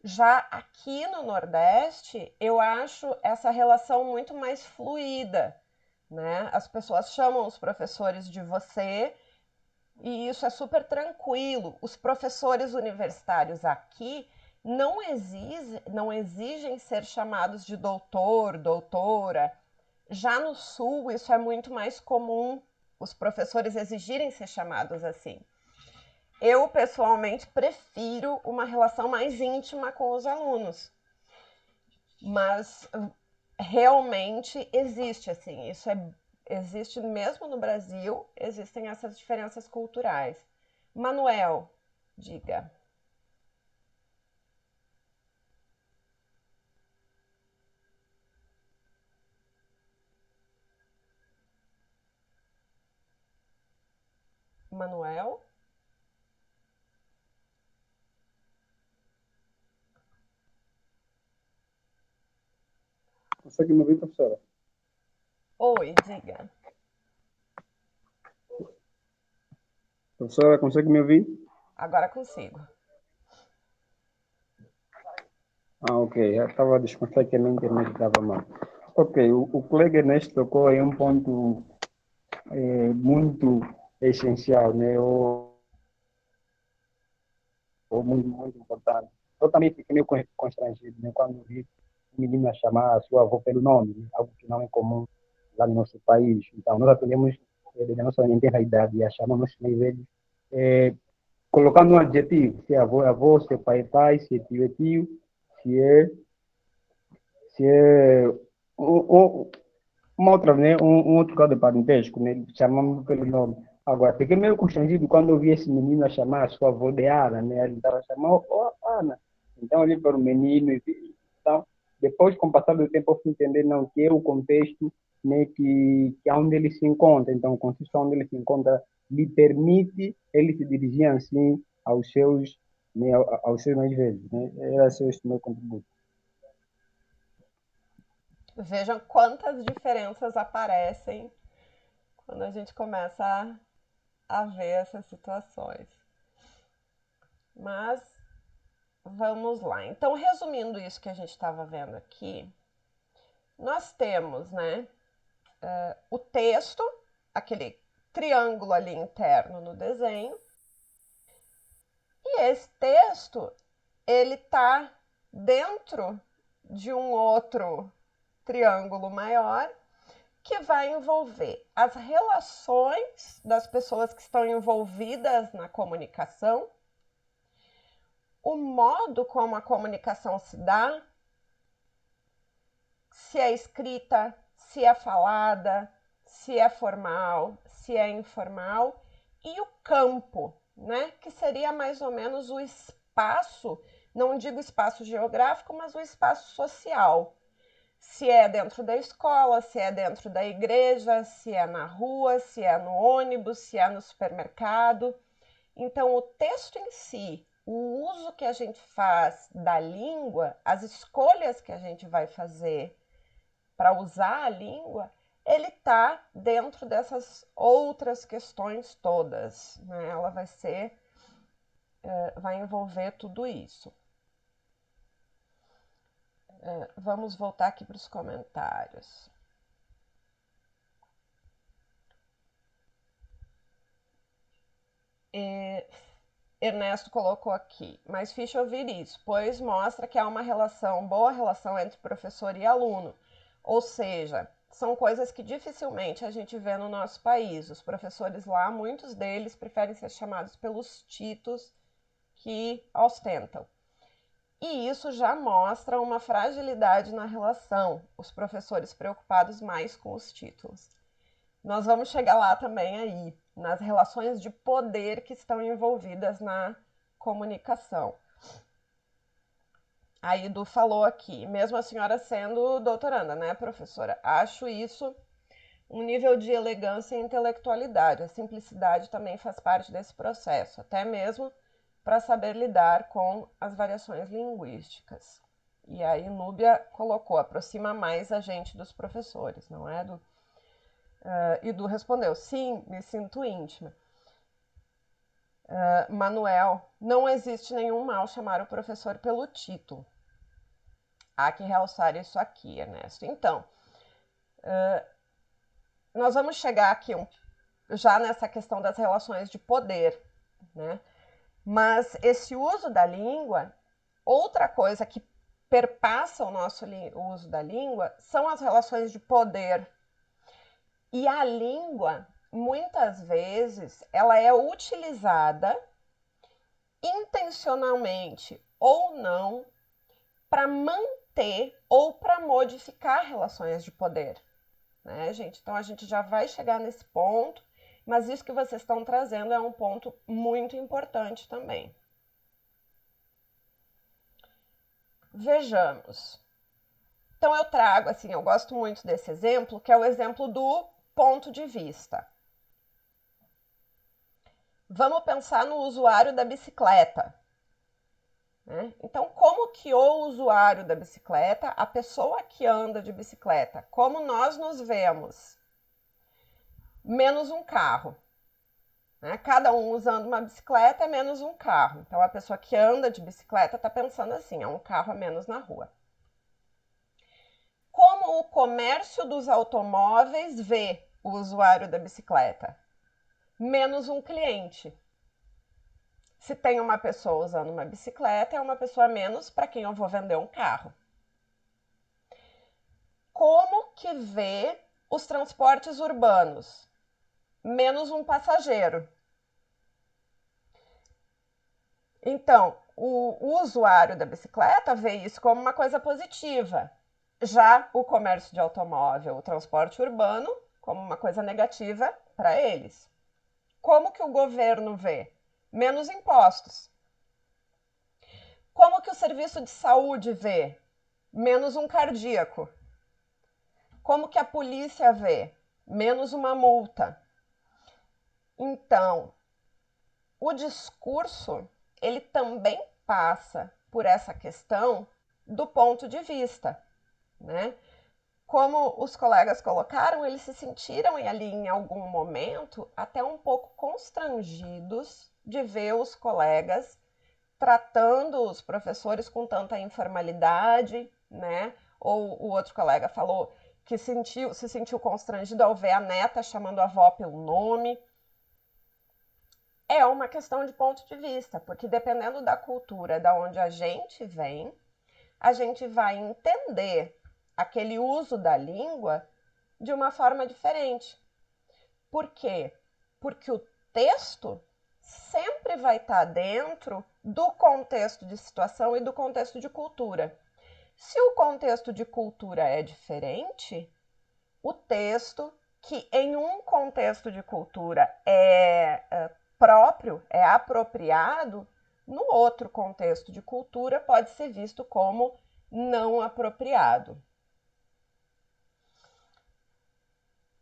Já aqui no Nordeste, eu acho essa relação muito mais fluida, né? As pessoas chamam os professores de você e isso é super tranquilo. Os professores universitários aqui não exigem ser chamados de doutor, doutora. Já no Sul, isso é muito mais comum, os professores exigirem ser chamados assim. Eu, pessoalmente, prefiro uma relação mais íntima com os alunos, mas realmente existe, assim, existe mesmo no Brasil, existem essas diferenças culturais. Manuel, diga. Manuel? Consegue me ouvir, professora? Oi, diga. Professora, consegue me ouvir? Agora consigo. Ok. Eu estava a desconfiar que a minha internet estava mal. Ok, o colega Ernesto tocou em um ponto muito essencial, né? Ou muito, muito importante. Eu também fiquei meio constrangido, né? Quando vi a menina chamar a sua avó pelo nome, né? Algo que não é comum lá no nosso país. Então, nós aprendemos desde a nossa tenra idade e a chamamos mais velhos, colocando um adjetivo, se é avô é avô, se é pai é pai, se é tio, se é, se é uma outra, né? Um outro grau de parentesco, né? Chamamos pelo nome. Agora, fiquei meio constrangido quando eu vi esse menino a chamar a sua avó de Ana, né? Ele estava chamando, oh, Ana. Então, eu olhei para o menino e vi. Então, depois, com o passar do tempo, eu fui entender não, que é o contexto, né, que é onde ele se encontra. Então, o contexto onde ele se encontra lhe permite ele se dirigir assim aos seus, né, aos seus mais velhos. Né? Era esse meu contributo. Vejam quantas diferenças aparecem quando a gente começa a ver essas situações. Mas vamos lá. Então, resumindo isso que a gente estava vendo aqui, nós temos, né, o texto, aquele triângulo ali interno no desenho, e esse texto ele está dentro de um outro triângulo maior que vai envolver as relações das pessoas que estão envolvidas na comunicação, o modo como a comunicação se dá, se é escrita, se é falada, se é formal, se é informal, e o campo, né, que seria mais ou menos o espaço, não digo espaço geográfico, mas o espaço social. Se é dentro da escola, se é dentro da igreja, se é na rua, se é no ônibus, se é no supermercado. Então, o texto em si, o uso que a gente faz da língua, as escolhas que a gente vai fazer para usar a língua, ele está dentro dessas outras questões todas. Né? Ela vai ser vai envolver tudo isso. Vamos voltar aqui para os comentários. Ernesto colocou aqui, mas fixe ouvir isso, pois mostra que há uma boa relação entre professor e aluno. Ou seja, são coisas que dificilmente a gente vê no nosso país. Os professores lá, muitos deles preferem ser chamados pelos títulos que ostentam. E isso já mostra uma fragilidade na relação, os professores preocupados mais com os títulos. Nós vamos chegar lá também aí, nas relações de poder que estão envolvidas na comunicação. A Idu falou aqui, mesmo a senhora sendo doutoranda, né, professora? Acho isso um nível de elegância e intelectualidade. A simplicidade também faz parte desse processo, até mesmo para saber lidar com as variações linguísticas. E aí Núbia colocou, aproxima mais a gente dos professores, não é, Edu? Edu respondeu, sim, me sinto íntima. Manuel, não existe nenhum mal chamar o professor pelo título. Há que realçar isso aqui, Ernesto. Então, nós vamos chegar aqui já nessa questão das relações de poder, né? Mas esse uso da língua, outra coisa que perpassa o nosso uso da língua são as relações de poder. E a língua, muitas vezes, ela é utilizada intencionalmente ou não para manter ou para modificar relações de poder, né, gente? Então a gente já vai chegar nesse ponto, mas isso que vocês estão trazendo é um ponto muito importante também. Vejamos. Então eu trago, assim, eu gosto muito desse exemplo, que é o exemplo do ponto de vista. Vamos pensar no usuário da bicicleta, né? Então, como que o usuário da bicicleta, a pessoa que anda de bicicleta, como nós nos vemos? Menos um carro. Né? Cada um usando uma bicicleta é menos um carro. Então, a pessoa que anda de bicicleta está pensando assim, é um carro a menos na rua. Como o comércio dos automóveis vê o usuário da bicicleta? Menos um cliente. Se tem uma pessoa usando uma bicicleta, é uma pessoa a menos para quem eu vou vender um carro. Como que vê os transportes urbanos? Menos um passageiro. Então, o usuário da bicicleta vê isso como uma coisa positiva. Já o comércio de automóvel, o transporte urbano, como uma coisa negativa para eles. Como que o governo vê? Menos impostos. Como que o serviço de saúde vê? Menos um cardíaco. Como que a polícia vê? Menos uma multa. Então, o discurso, ele também passa por essa questão do ponto de vista, né? Como os colegas colocaram, eles se sentiram ali em algum momento até um pouco constrangidos de ver os colegas tratando os professores com tanta informalidade, né? Ou o outro colega falou que se sentiu constrangido ao ver a neta chamando a avó pelo nome. É uma questão de ponto de vista, porque dependendo da cultura da onde a gente vem, a gente vai entender aquele uso da língua de uma forma diferente. Por quê? Porque o texto sempre vai estar dentro do contexto de situação e do contexto de cultura. Se o contexto de cultura é diferente, o texto que em um contexto de cultura é próprio, é apropriado, no outro contexto de cultura pode ser visto como não apropriado.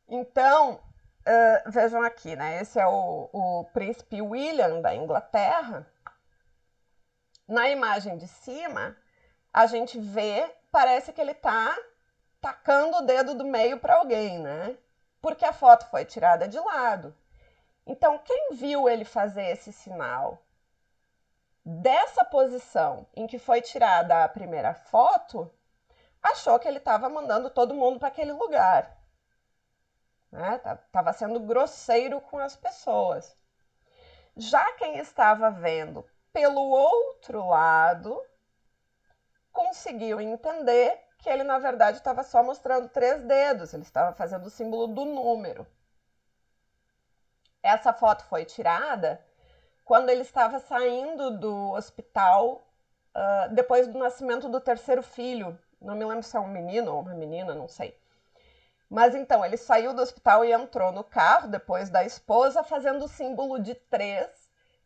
Então, vejam aqui, né? Esse é o príncipe William da Inglaterra. Na imagem de cima, a gente vê, parece que ele está tacando o dedo do meio para alguém, né? Porque a foto foi tirada de lado. Então, quem viu ele fazer esse sinal? dessa posição em que foi tirada a primeira foto, achou que ele estava mandando todo mundo para aquele lugar. Né? Estava sendo grosseiro com as pessoas. Já quem estava vendo pelo outro lado conseguiu entender que ele, na verdade, estava só mostrando 3 dedos, ele estava fazendo o símbolo do número. Essa foto foi tirada quando ele estava saindo do hospital depois do nascimento do terceiro filho. Não me lembro se é um menino ou uma menina, não sei. Mas então, ele saiu do hospital e entrou no carro, depois da esposa, fazendo o símbolo de 3,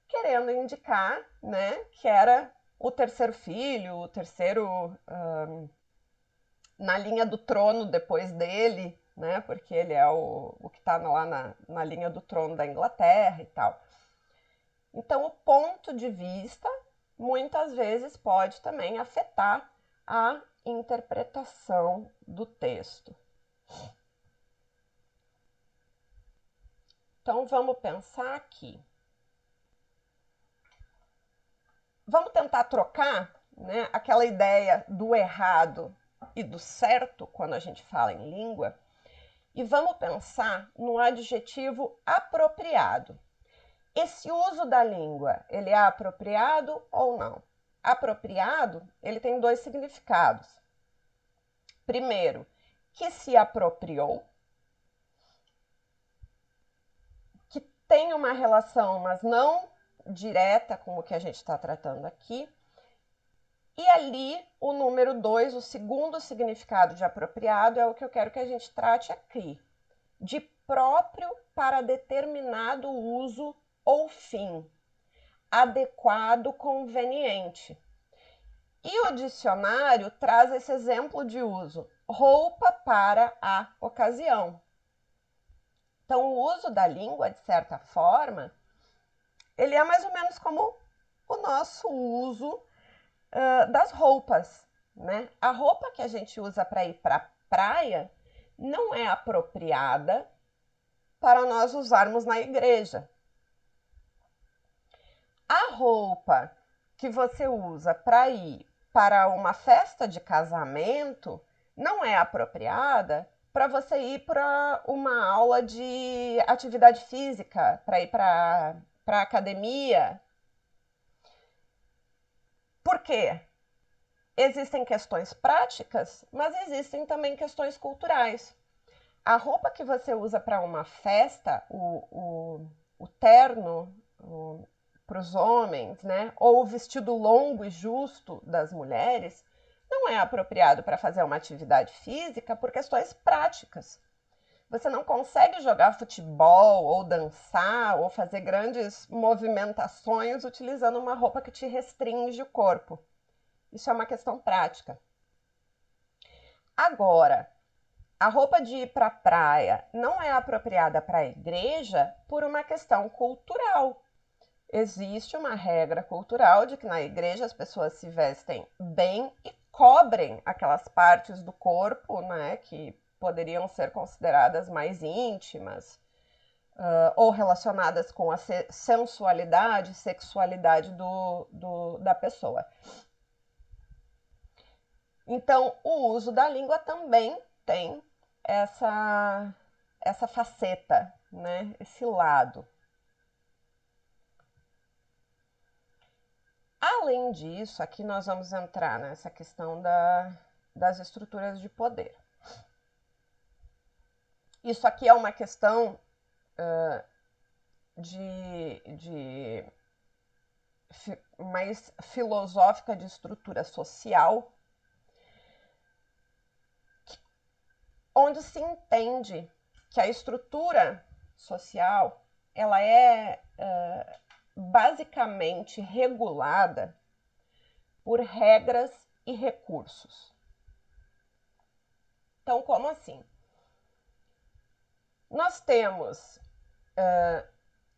querendo indicar, né, que era o terceiro filho, o terceiro na linha do trono depois dele, né, porque ele é o que está lá na linha do trono da Inglaterra e tal. Então, o ponto de vista, muitas vezes, pode também afetar a interpretação do texto. Então, vamos pensar aqui. Vamos tentar trocar, né, aquela ideia do errado e do certo, quando a gente fala em língua, e vamos pensar no adjetivo apropriado. Esse uso da língua, ele é apropriado ou não? Apropriado, ele tem 2 significados. Primeiro, que se apropriou, que tem uma relação, mas não direta com o que a gente está tratando aqui. E ali, o número 2, o segundo significado de apropriado, é o que eu quero que a gente trate aqui. De próprio para determinado uso ou fim. Adequado, conveniente. E o dicionário traz esse exemplo de uso. Roupa para a ocasião. Então, o uso da língua, de certa forma, ele é mais ou menos como o nosso uso das roupas, né? A roupa que a gente usa para ir para a praia não é apropriada para nós usarmos na igreja. A roupa que você usa para ir para uma festa de casamento não é apropriada para você ir para uma aula de atividade física, para ir para a academia. Por quê? Existem questões práticas, mas existem também questões culturais. A roupa que você usa para uma festa, o terno para os homens, né? Ou o vestido longo e justo das mulheres, não é apropriado para fazer uma atividade física por questões práticas. Você não consegue jogar futebol, ou dançar, ou fazer grandes movimentações utilizando uma roupa que te restringe o corpo. Isso é uma questão prática. Agora, a roupa de ir para a praia não é apropriada para a igreja por uma questão cultural. Existe uma regra cultural de que na igreja as pessoas se vestem bem e cobrem aquelas partes do corpo, né, que poderiam ser consideradas mais íntimas ou relacionadas com a sensualidade, sexualidade da pessoa. Então, o uso da língua também tem essa faceta, né? Esse lado. Além disso, aqui nós vamos entrar nessa questão das estruturas de poder. Isso aqui é uma questão mais filosófica de estrutura social, onde se entende que a estrutura social ela é basicamente regulada por regras e recursos. Então, como assim? Nós temos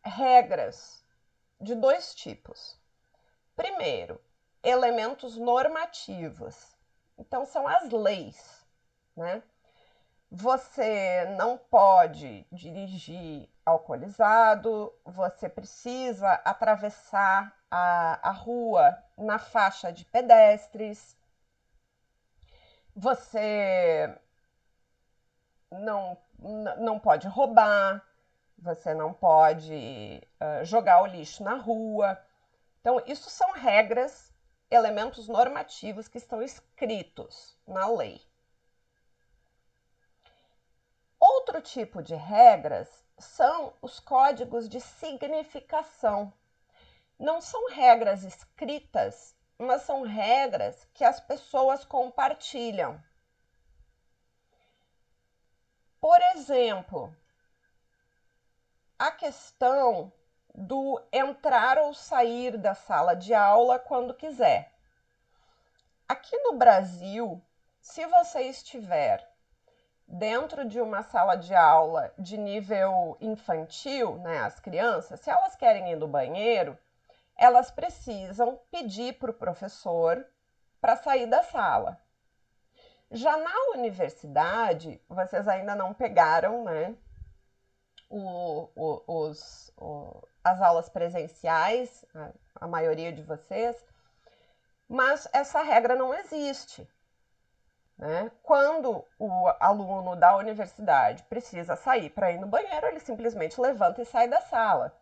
regras de 2 tipos. Primeiro, elementos normativos. Então, são as leis, né? Você não pode dirigir alcoolizado, você precisa atravessar a rua na faixa de pedestres, você não pode roubar, você não pode jogar o lixo na rua. Então, isso são regras, elementos normativos que estão escritos na lei. Outro tipo de regras são os códigos de significação. Não são regras escritas, mas são regras que as pessoas compartilham. Por exemplo, a questão do entrar ou sair da sala de aula quando quiser. Aqui no Brasil, se você estiver dentro de uma sala de aula de nível infantil, né, as crianças, se elas querem ir no banheiro, elas precisam pedir para o professor para sair da sala. Já na universidade, vocês ainda não pegaram, né, as aulas presenciais, a maioria de vocês, mas essa regra não existe. Né? Quando o aluno da universidade precisa sair para ir no banheiro, ele simplesmente levanta e sai da sala.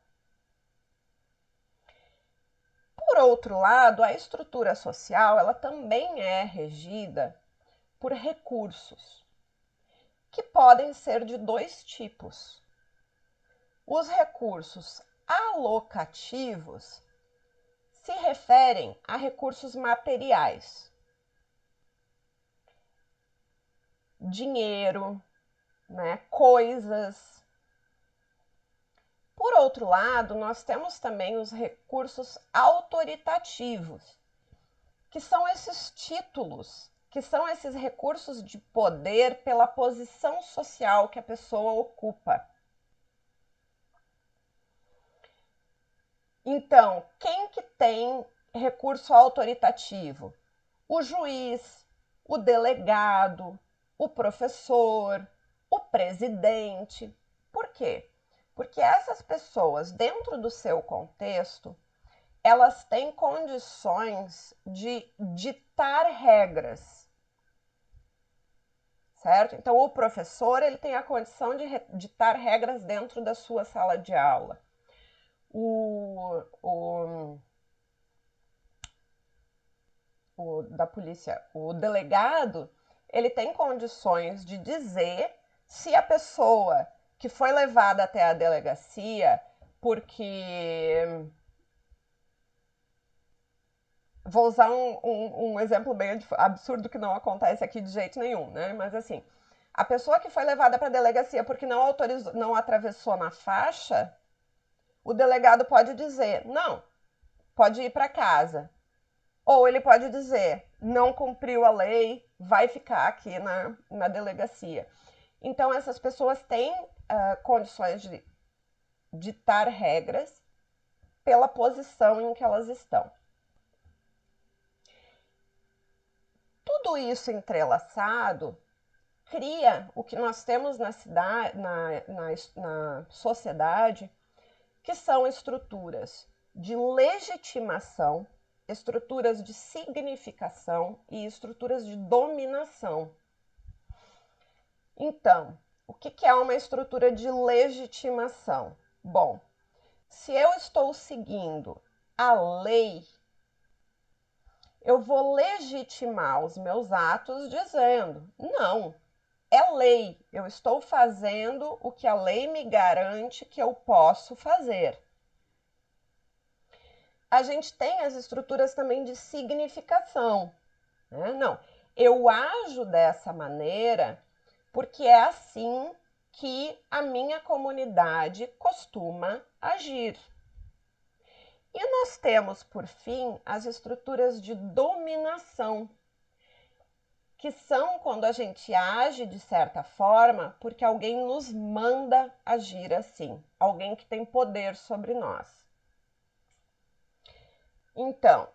Por outro lado, a estrutura social ela também é regida por recursos, que podem ser de dois tipos. Os recursos alocativos se referem a recursos materiais. Dinheiro, né, coisas. Por outro lado, nós temos também os recursos autoritativos, que são esses títulos, que são esses recursos de poder pela posição social que a pessoa ocupa. Então, quem que tem recurso autoritativo? O juiz, o delegado, o professor, o presidente. Por quê? Porque essas pessoas, dentro do seu contexto, elas têm condições de ditar regras, certo? Então, o professor ele tem a condição de ditar regras dentro da sua sala de aula. Da polícia, o delegado, ele tem condições de dizer se a pessoa que foi levada até a delegacia porque... Vou usar um exemplo bem absurdo que não acontece aqui de jeito nenhum, né? Mas assim, a pessoa que foi levada para a delegacia porque não atravessou na faixa, o delegado pode dizer, não, pode ir para casa. Ou ele pode dizer, não cumpriu a lei, vai ficar aqui na delegacia. Então, essas pessoas têm condições de ditar regras pela posição em que elas estão. Tudo isso entrelaçado cria o que nós temos na sociedade, que são estruturas de legitimação, estruturas de significação e estruturas de dominação. Então, o que é uma estrutura de legitimação? Bom, se eu estou seguindo a lei, eu vou legitimar os meus atos dizendo, não, é lei, eu estou fazendo o que a lei me garante que eu posso fazer. A gente tem as estruturas também de significação, né? Não, eu ajo dessa maneira porque é assim que a minha comunidade costuma agir. E nós temos, por fim, as estruturas de dominação, que são quando a gente age de certa forma porque alguém nos manda agir assim, alguém que tem poder sobre nós. Então,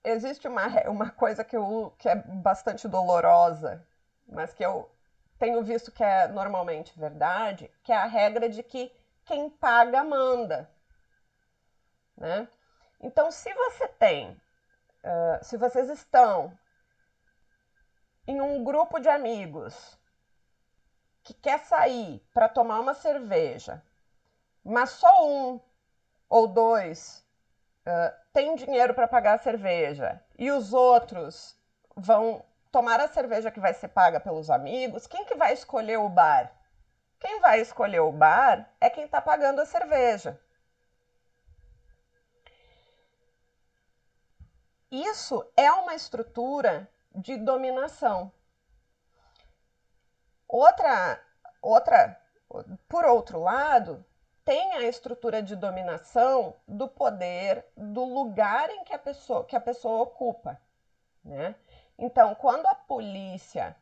existe uma coisa que é bastante dolorosa mas que eu tenho visto que é normalmente verdade, que é a regra de que quem paga manda, né? Então, se vocês estão em um grupo de amigos que quer sair para tomar uma cerveja, mas só um ou dois tem dinheiro para pagar a cerveja e os outros vão tomar a cerveja que vai ser paga pelos amigos, quem que vai escolher o bar? Quem vai escolher o bar é quem está pagando a cerveja. Isso é uma estrutura de dominação. Por outro lado, tem a estrutura de dominação do poder do lugar em que a pessoa ocupa, né? Então, quando a polícia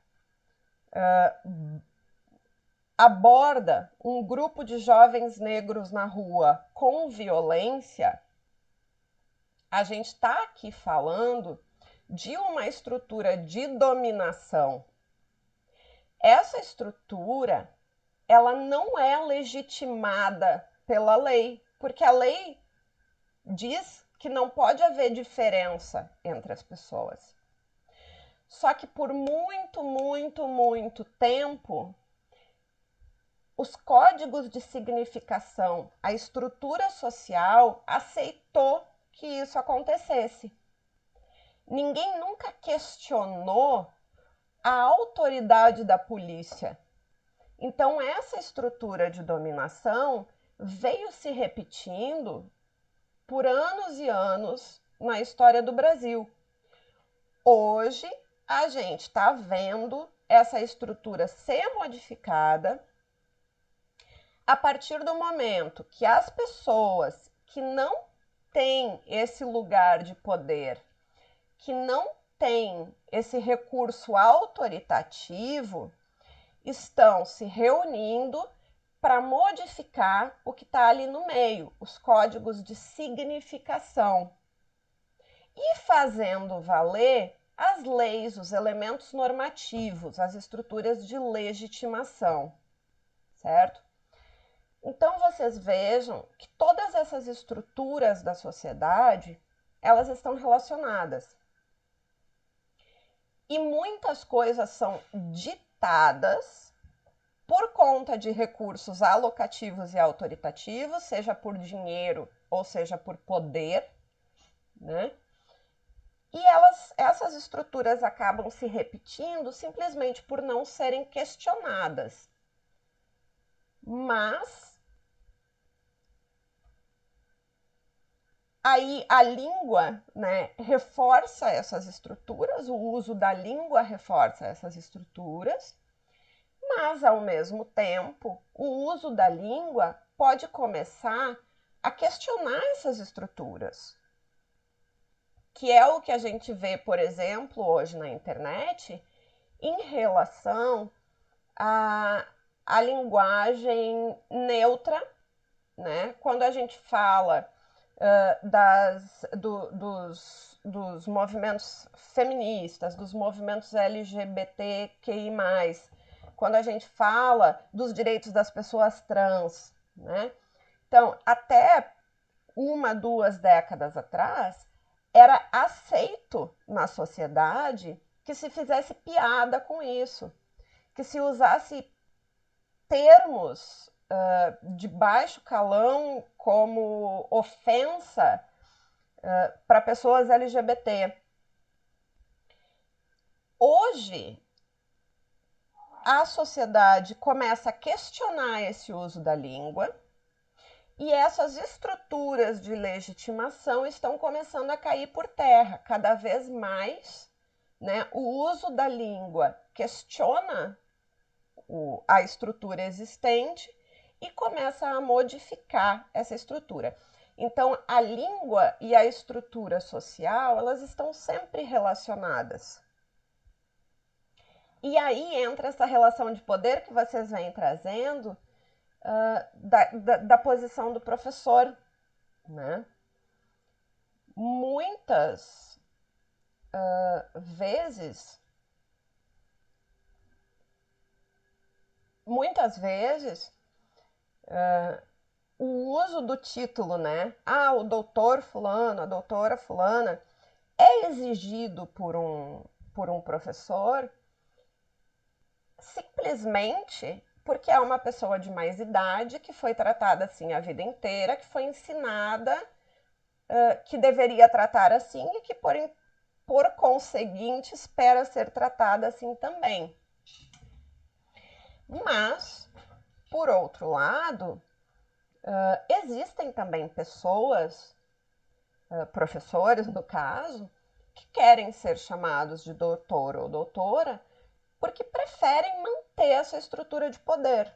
aborda um grupo de jovens negros na rua com violência, a gente está aqui falando de uma estrutura de dominação. Essa estrutura, ela não é legitimada pela lei, porque a lei diz que não pode haver diferença entre as pessoas. Só que por muito tempo, os códigos de significação, a estrutura social aceitou que isso acontecesse. Ninguém nunca questionou a autoridade da polícia. Então, essa estrutura de dominação veio se repetindo por anos e anos na história do Brasil. Hoje, a gente está vendo essa estrutura ser modificada a partir do momento que as pessoas que não têm esse lugar de poder, que não têm esse recurso autoritativo, estão se reunindo para modificar o que está ali no meio, os códigos de significação, e fazendo valer as leis, os elementos normativos, as estruturas de legitimação, certo? Então, vocês vejam que todas essas estruturas da sociedade, elas estão relacionadas. E muitas coisas são ditadas por conta de recursos alocativos e autoritativos, seja por dinheiro ou seja por poder, né? E essas estruturas acabam se repetindo simplesmente por não serem questionadas. Mas aí a língua, né, reforça essas estruturas, o uso da língua reforça essas estruturas, mas ao mesmo tempo, o uso da língua pode começar a questionar essas estruturas, que é o que a gente vê, por exemplo, hoje na internet, em relação à linguagem neutra, né? Quando a gente fala dos movimentos feministas, dos movimentos LGBTQI+, quando a gente fala dos direitos das pessoas trans, né? Então, até 2 décadas atrás, era aceito na sociedade que se fizesse piada com isso, que se usasse termos de baixo calão como ofensa para pessoas LGBT. Hoje, a sociedade começa a questionar esse uso da língua e essas estruturas de legitimação estão começando a cair por terra. Cada vez mais, né, o uso da língua questiona a estrutura existente e começa a modificar essa estrutura. Então, a língua e a estrutura social, elas estão sempre relacionadas. E aí entra essa relação de poder que vocês vêm trazendo da posição do professor, né? Muitas vezes muitas vezes, o uso do título, né? Ah, o doutor fulano, a doutora fulana, é exigido por um professor simplesmente porque é uma pessoa de mais idade, que foi tratada assim a vida inteira, que foi ensinada que deveria tratar assim e que, por conseguinte, espera ser tratada assim também. Mas, por outro lado, existem também pessoas, professores no caso, que querem ser chamados de doutor ou doutora porque preferem manter essa estrutura de poder,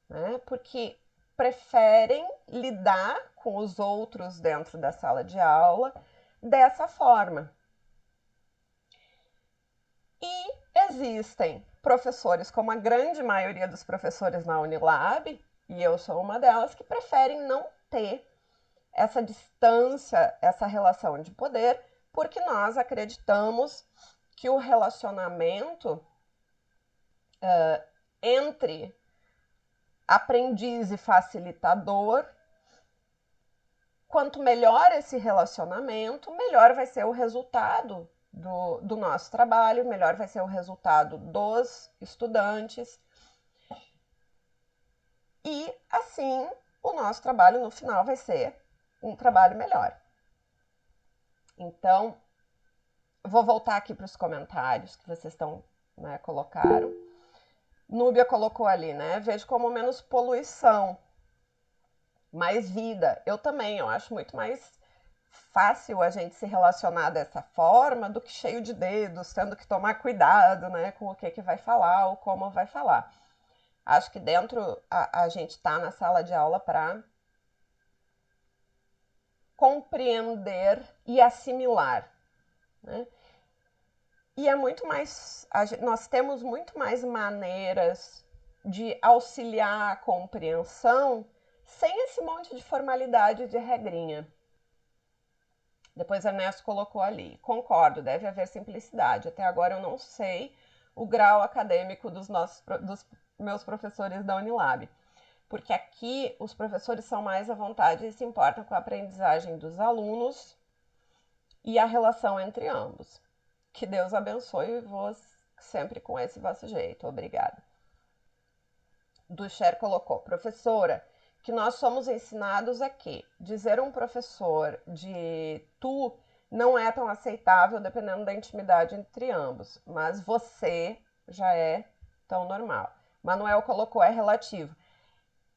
né? Porque preferem lidar com os outros dentro da sala de aula dessa forma. E existem professores, como a grande maioria dos professores na Unilab, e eu sou uma delas, que preferem não ter essa distância, essa relação de poder, porque nós acreditamos que o relacionamento entre aprendiz e facilitador, quanto melhor esse relacionamento, melhor vai ser o resultado do nosso trabalho, melhor vai ser o resultado dos estudantes. E, assim, o nosso trabalho no final vai ser um trabalho melhor. Então, vou voltar aqui para os comentários que vocês colocaram. Núbia colocou ali, né? Vejo como menos poluição, mais vida. Eu também, eu acho muito mais fácil a gente se relacionar dessa forma do que cheio de dedos, tendo que tomar cuidado, né, com o que vai falar ou como vai falar. Acho que dentro a gente está na sala de aula para compreender e assimilar, né? E é muito mais, nós temos muito mais maneiras de auxiliar a compreensão sem esse monte de formalidade de regrinha. Depois Ernesto colocou ali. Concordo, deve haver simplicidade. Até agora eu não sei o grau acadêmico dos meus professores da Unilab. Porque aqui os professores são mais à vontade e se importam com a aprendizagem dos alunos e a relação entre ambos. Que Deus abençoe-vos sempre com esse vosso jeito. Obrigada. Ducher colocou. Professora, que nós somos ensinados é que dizer um professor de tu não é tão aceitável dependendo da intimidade entre ambos, mas você já é tão normal. Manuel colocou, é relativo.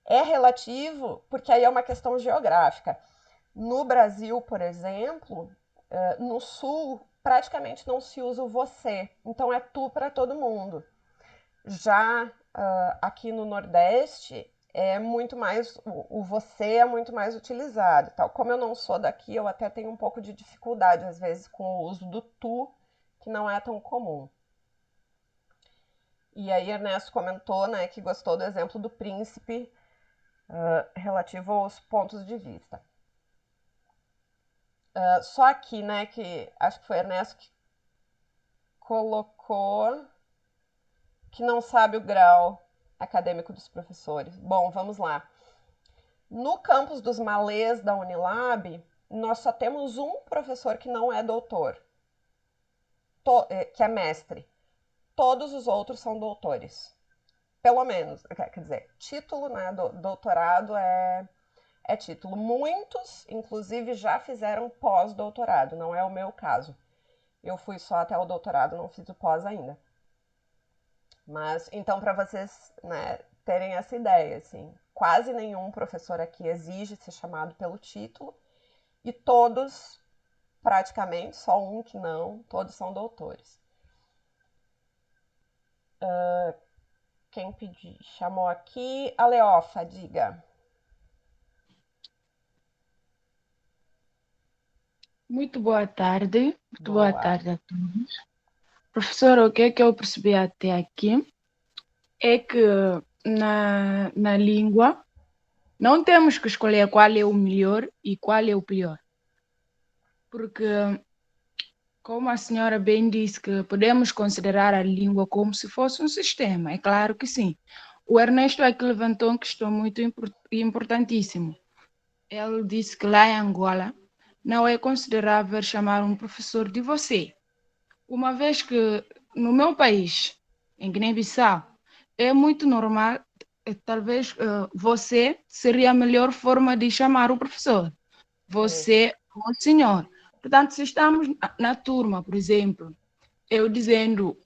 É relativo porque aí é uma questão geográfica. No Brasil, por exemplo, no Sul, praticamente não se usa o você, então é tu para todo mundo. Já aqui no Nordeste, é muito mais, o você é muito mais utilizado. Tal. Como eu não sou daqui, eu até tenho um pouco de dificuldade, às vezes, com o uso do tu, que não é tão comum. E aí Ernesto comentou, né, que gostou do exemplo do príncipe relativo aos pontos de vista. Só aqui, né, que acho que foi Ernesto que colocou que não sabe o grau acadêmico dos professores. Bom, vamos lá. No campus dos malês da Unilab, nós só temos um professor que não é doutor, que é mestre. Todos os outros são doutores. Pelo menos, quer dizer, título, né? Doutorado é título. Muitos, inclusive, já fizeram pós-doutorado, não é o meu caso. Eu fui só até o doutorado, não fiz o pós ainda. Mas, então, para vocês, né, terem essa ideia, assim, quase nenhum professor aqui exige ser chamado pelo título e todos, praticamente, só um que não, todos são doutores. Quem chamou aqui? A Leofa, diga. Muito boa tarde. Muito boa tarde a todos. Professor, o que é que eu percebi até aqui é que na língua não temos que escolher qual é o melhor e qual é o pior. Porque Como a senhora bem disse que podemos considerar a língua como se fosse um sistema, é claro que sim. O Ernesto aqui levantou uma questão muito importantíssima. Ele disse que lá em Angola não é considerável chamar um professor de você, uma vez que no meu país, em Guiné-Bissau, é muito normal, talvez você seria a melhor forma de chamar o professor. Você, o senhor. Portanto, se estamos na turma, por exemplo, eu dizendo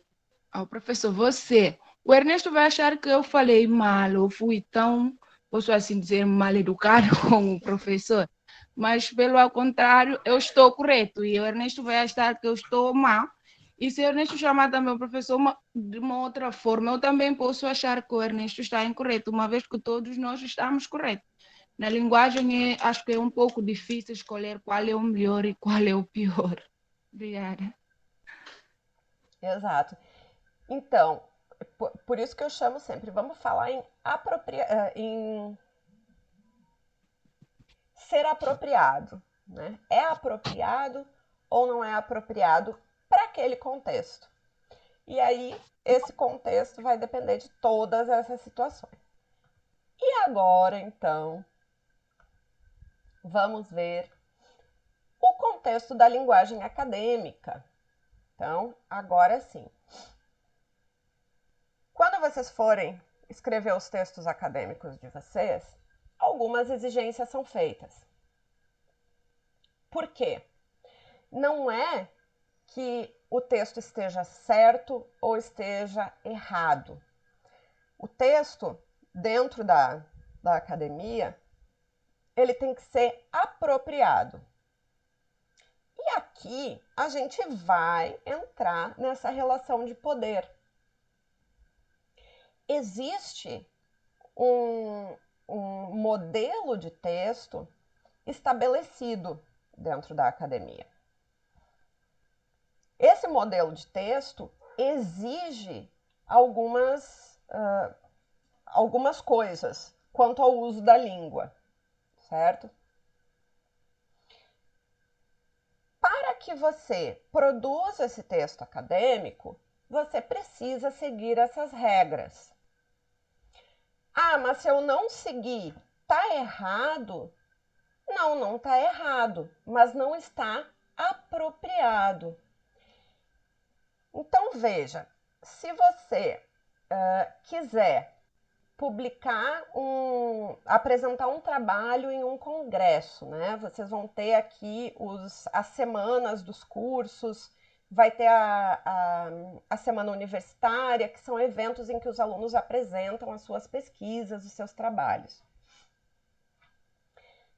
ao professor, você, o Ernesto vai achar que eu falei mal, ou fui tão, posso assim dizer, mal educado com o professor. Mas, pelo contrário, eu estou correto e o Ernesto vai achar que eu estou mal. E se o Ernesto chamar também o professor de uma outra forma, eu também posso achar que o Ernesto está incorreto, uma vez que todos nós estamos corretos. Na linguagem, acho que é um pouco difícil escolher qual é o melhor e qual é o pior. Obrigada. Exato. Então, por isso que eu chamo sempre, vamos falar em ser apropriado, né? É apropriado ou não é apropriado para aquele contexto? E aí, esse contexto vai depender de todas essas situações. E agora, então, vamos ver o contexto da linguagem acadêmica. Então, agora sim. Quando vocês forem escrever os textos acadêmicos de vocês, algumas exigências são feitas. Por quê? Não é que o texto esteja certo ou esteja errado. O texto, dentro da academia, ele tem que ser apropriado. E aqui a gente vai entrar nessa relação de poder. Existe um modelo de texto estabelecido dentro da academia. Esse modelo de texto exige algumas coisas quanto ao uso da língua, certo? Para que você produza esse texto acadêmico, você precisa seguir essas regras. Ah, mas se eu não seguir, tá errado? Não, não está errado, mas não está apropriado. Então, veja, se você quiser apresentar um trabalho em um congresso, né? Vocês vão ter aqui as semanas dos cursos, vai ter a semana universitária, que são eventos em que os alunos apresentam as suas pesquisas, os seus trabalhos.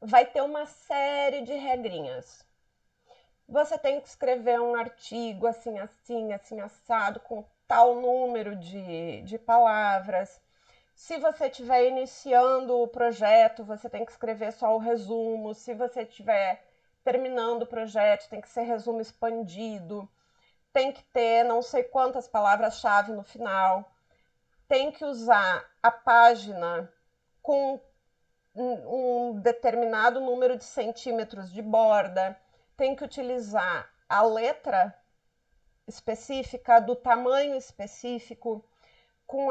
Vai ter uma série de regrinhas. Você tem que escrever um artigo assim, assado, com tal número de palavras. Se você estiver iniciando o projeto, você tem que escrever só o resumo. Se você estiver terminando o projeto, tem que ser resumo expandido. Tem que ter não sei quantas palavras-chave no final. Tem que usar a página com um determinado número de centímetros de borda, tem que utilizar a letra específica, do tamanho específico, com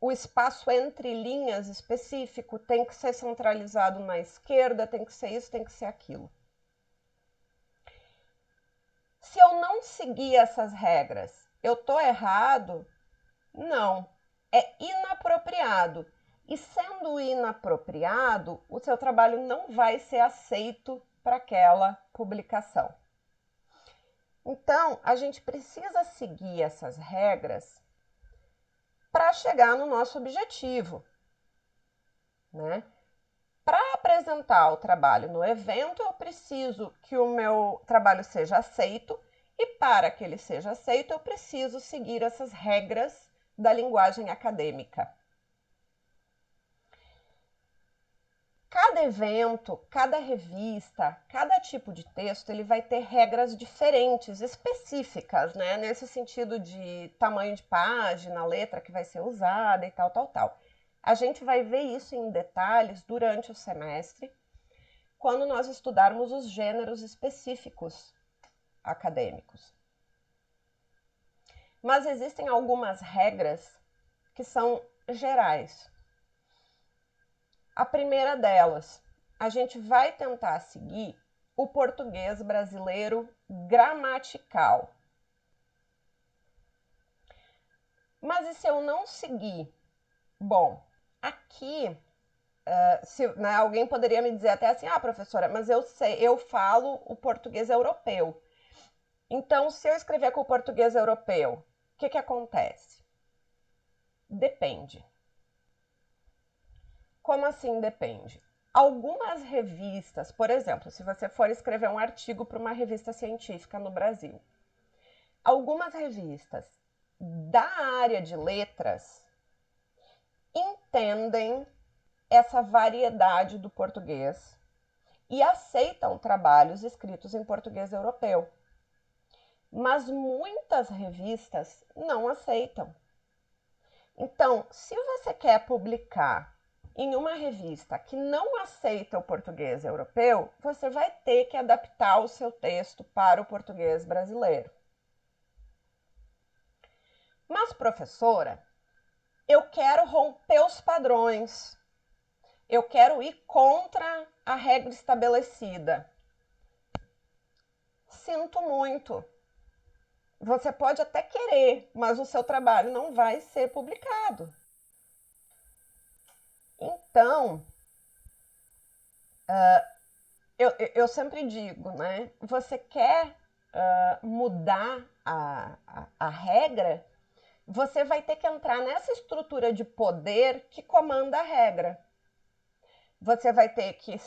o espaço entre linhas específico, tem que ser centralizado na esquerda, tem que ser isso, tem que ser aquilo. Se eu não seguir essas regras, eu estou errado? Não, é inapropriado. E sendo inapropriado, o seu trabalho não vai ser aceito para aquela publicação. Então, a gente precisa seguir essas regras para chegar no nosso objetivo, né? Para apresentar o trabalho no evento, eu preciso que o meu trabalho seja aceito, e para que ele seja aceito, eu preciso seguir essas regras da linguagem acadêmica. Cada evento, cada revista, cada tipo de texto, ele vai ter regras diferentes, específicas, né? Nesse sentido de tamanho de página, letra que vai ser usada e tal. A gente vai ver isso em detalhes durante o semestre, quando nós estudarmos os gêneros específicos acadêmicos. Mas existem algumas regras que são gerais. A primeira delas, a gente vai tentar seguir o português brasileiro gramatical. Mas e se eu não seguir? Bom, aqui, alguém poderia me dizer até assim, professora, mas eu falo o português europeu. Então, se eu escrever com o português europeu, o que acontece? Depende. Como assim depende? Algumas revistas, por exemplo, se você for escrever um artigo para uma revista científica no Brasil, algumas revistas da área de letras entendem essa variedade do português e aceitam trabalhos escritos em português europeu. Mas muitas revistas não aceitam. Então, se você quer publicar em uma revista que não aceita o português europeu, você vai ter que adaptar o seu texto para o português brasileiro. Mas, professora, eu quero romper os padrões. Eu quero ir contra a regra estabelecida. Sinto muito. Você pode até querer, mas o seu trabalho não vai ser publicado. Então, eu sempre digo, né? Você quer mudar a regra, você vai ter que entrar nessa estrutura de poder que comanda a regra. Você vai ter que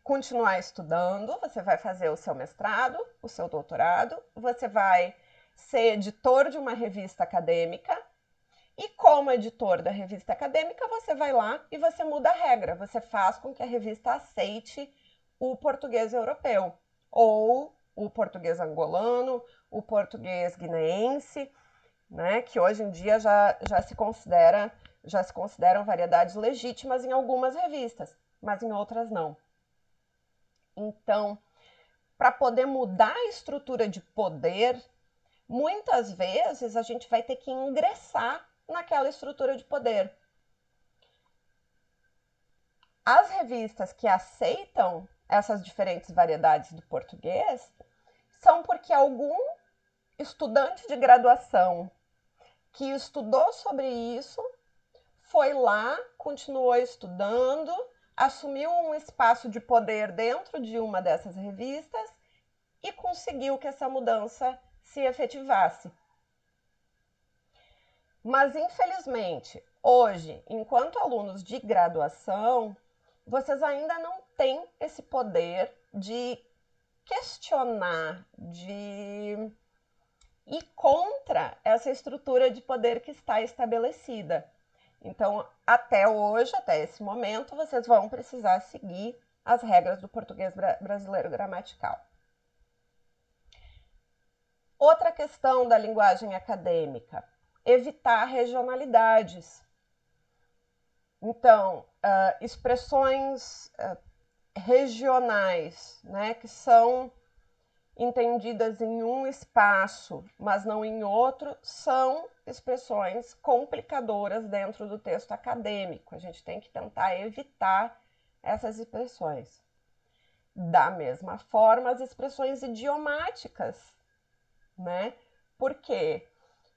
continuar estudando, você vai fazer o seu mestrado, o seu doutorado, você vai ser editor de uma revista acadêmica e como editor da revista acadêmica, você vai lá e você muda a regra, você faz com que a revista aceite o português europeu, ou o português angolano, o português guineense, né, que hoje em dia já se consideram variedades legítimas em algumas revistas, mas em outras não. Então, para poder mudar a estrutura de poder, muitas vezes a gente vai ter que ingressar naquela estrutura de poder. As revistas que aceitam essas diferentes variedades do português são porque algum estudante de graduação que estudou sobre isso foi lá, continuou estudando, assumiu um espaço de poder dentro de uma dessas revistas e conseguiu que essa mudança se efetivasse. Mas, infelizmente, hoje, enquanto alunos de graduação, vocês ainda não têm esse poder de questionar, de ir contra essa estrutura de poder que está estabelecida. Então, até hoje, até esse momento, vocês vão precisar seguir as regras do português brasileiro gramatical. Outra questão da linguagem acadêmica: evitar regionalidades. Então, expressões regionais, né, que são entendidas em um espaço, mas não em outro, são expressões complicadoras dentro do texto acadêmico. A gente tem que tentar evitar essas expressões. Da mesma forma, as expressões idiomáticas, né? Porque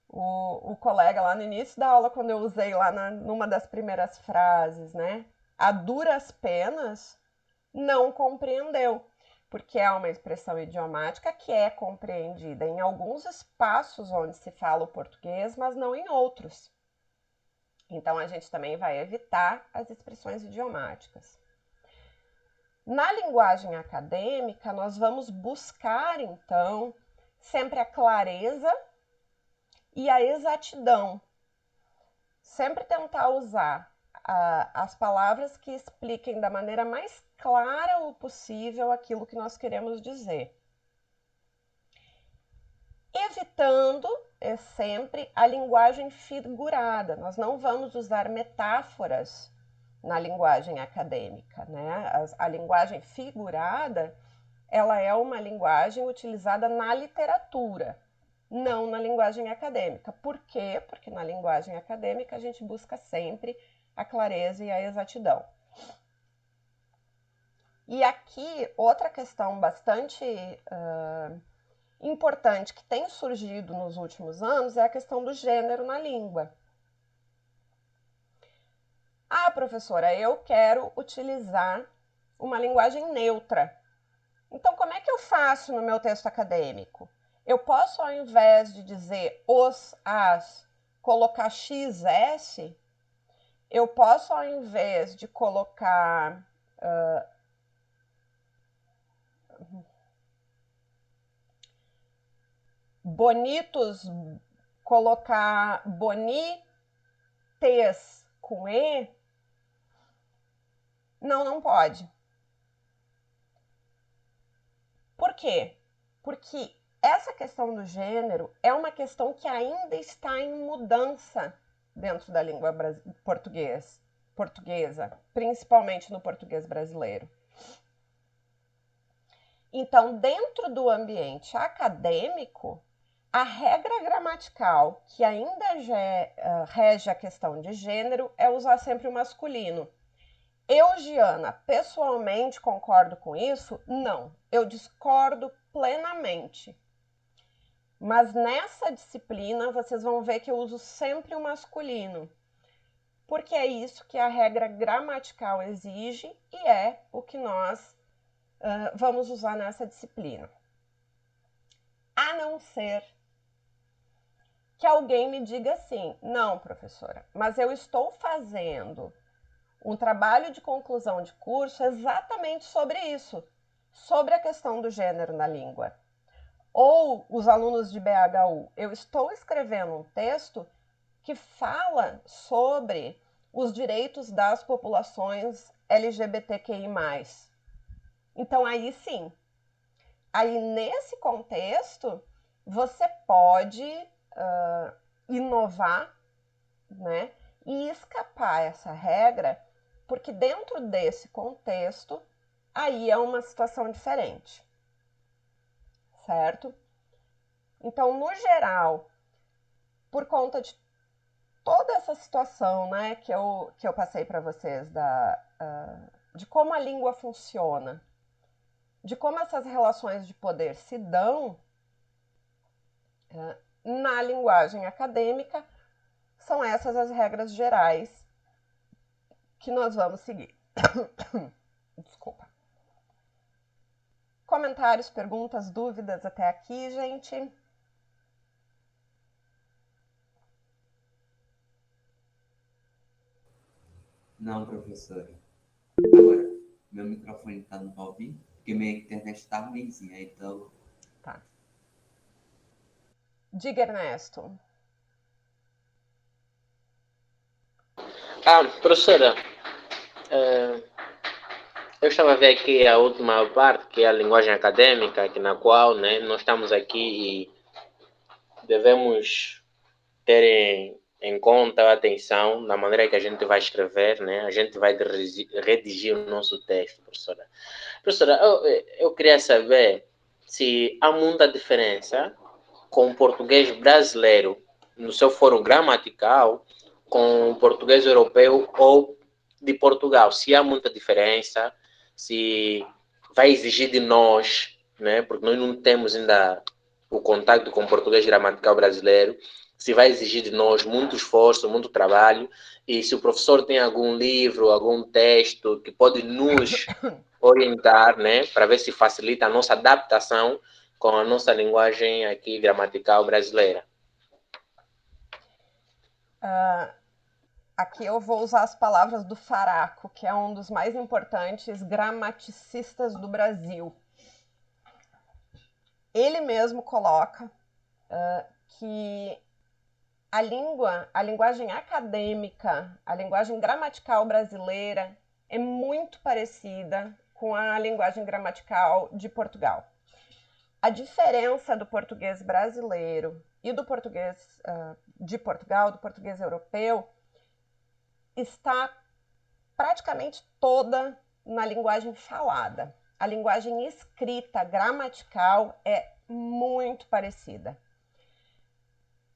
o colega lá no início da aula, quando eu usei lá numa das primeiras frases, né? A duras penas, não compreendeu, porque é uma expressão idiomática que é compreendida em alguns espaços onde se fala o português, mas não em outros. Então, a gente também vai evitar as expressões idiomáticas. Na linguagem acadêmica, nós vamos buscar, então, sempre a clareza e a exatidão. Sempre tentar usar as palavras que expliquem da maneira mais clara o possível aquilo que nós queremos dizer. Evitando sempre a linguagem figurada. Nós não vamos usar metáforas na linguagem acadêmica, né? A linguagem figurada ela é uma linguagem utilizada na literatura, não na linguagem acadêmica. Por quê? Porque na linguagem acadêmica a gente busca sempre a clareza e a exatidão. E aqui, outra questão bastante importante que tem surgido nos últimos anos é a questão do gênero na língua. Ah, professora, eu quero utilizar uma linguagem neutra. Então, como é que eu faço no meu texto acadêmico? Eu posso, ao invés de dizer os, as, colocar XS? Eu posso, ao invés de colocar bonitos, colocar bonites com E? Não, não pode. Por quê? Porque essa questão do gênero é uma questão que ainda está em mudança dentro da língua portuguesa, principalmente no português brasileiro. Então, dentro do ambiente acadêmico, a regra gramatical que ainda rege a questão de gênero é usar sempre o masculino. Eu, Giana, pessoalmente concordo com isso? Não, eu discordo plenamente. Mas nessa disciplina vocês vão ver que eu uso sempre o masculino, porque é isso que a regra gramatical exige e é o que nós vamos usar nessa disciplina. A não ser que alguém me diga assim, não, professora, mas eu estou fazendo um trabalho de conclusão de curso exatamente sobre isso, sobre a questão do gênero na língua. Ou os alunos de BHU, eu estou escrevendo um texto que fala sobre os direitos das populações LGBTQI+. Então, aí sim, aí nesse contexto, você pode inovar, né, e escapar essa regra, porque dentro desse contexto, aí é uma situação diferente, certo? Então, no geral, por conta de toda essa situação, né, que eu passei para vocês, de como a língua funciona, de como essas relações de poder se dão na linguagem acadêmica, são essas as regras gerais que nós vamos seguir. Desculpa. Comentários, perguntas, dúvidas até aqui, gente? Não, professora. Agora, meu microfone tá no ouvir, porque minha internet tá ruimzinha, então... Tá. Diga, Ernesto. Professora, eu estava a ver aqui a última parte, que é a linguagem acadêmica, que na qual, né, nós estamos aqui e devemos ter em conta a atenção na maneira que a gente vai escrever, né? A gente vai redigir o nosso texto, professora. Professora, eu queria saber se há muita diferença com o português brasileiro no seu foro gramatical com o português europeu ou de Portugal. Se há muita diferença, se vai exigir de nós, né? Porque nós não temos ainda o contato com o português gramatical brasileiro, se vai exigir de nós muito esforço, muito trabalho, e se o professor tem algum livro, algum texto que pode nos orientar, né, para ver se facilita a nossa adaptação com a nossa linguagem aqui gramatical brasileira. Aqui eu vou usar as palavras do Faraco, que é um dos mais importantes gramaticistas do Brasil. Ele mesmo coloca que a linguagem acadêmica, a linguagem gramatical brasileira é muito parecida com a linguagem gramatical de Portugal. A diferença do português brasileiro e do português de Portugal, do português europeu, está praticamente toda na linguagem falada. a linguagem escrita, gramatical, é muito parecida.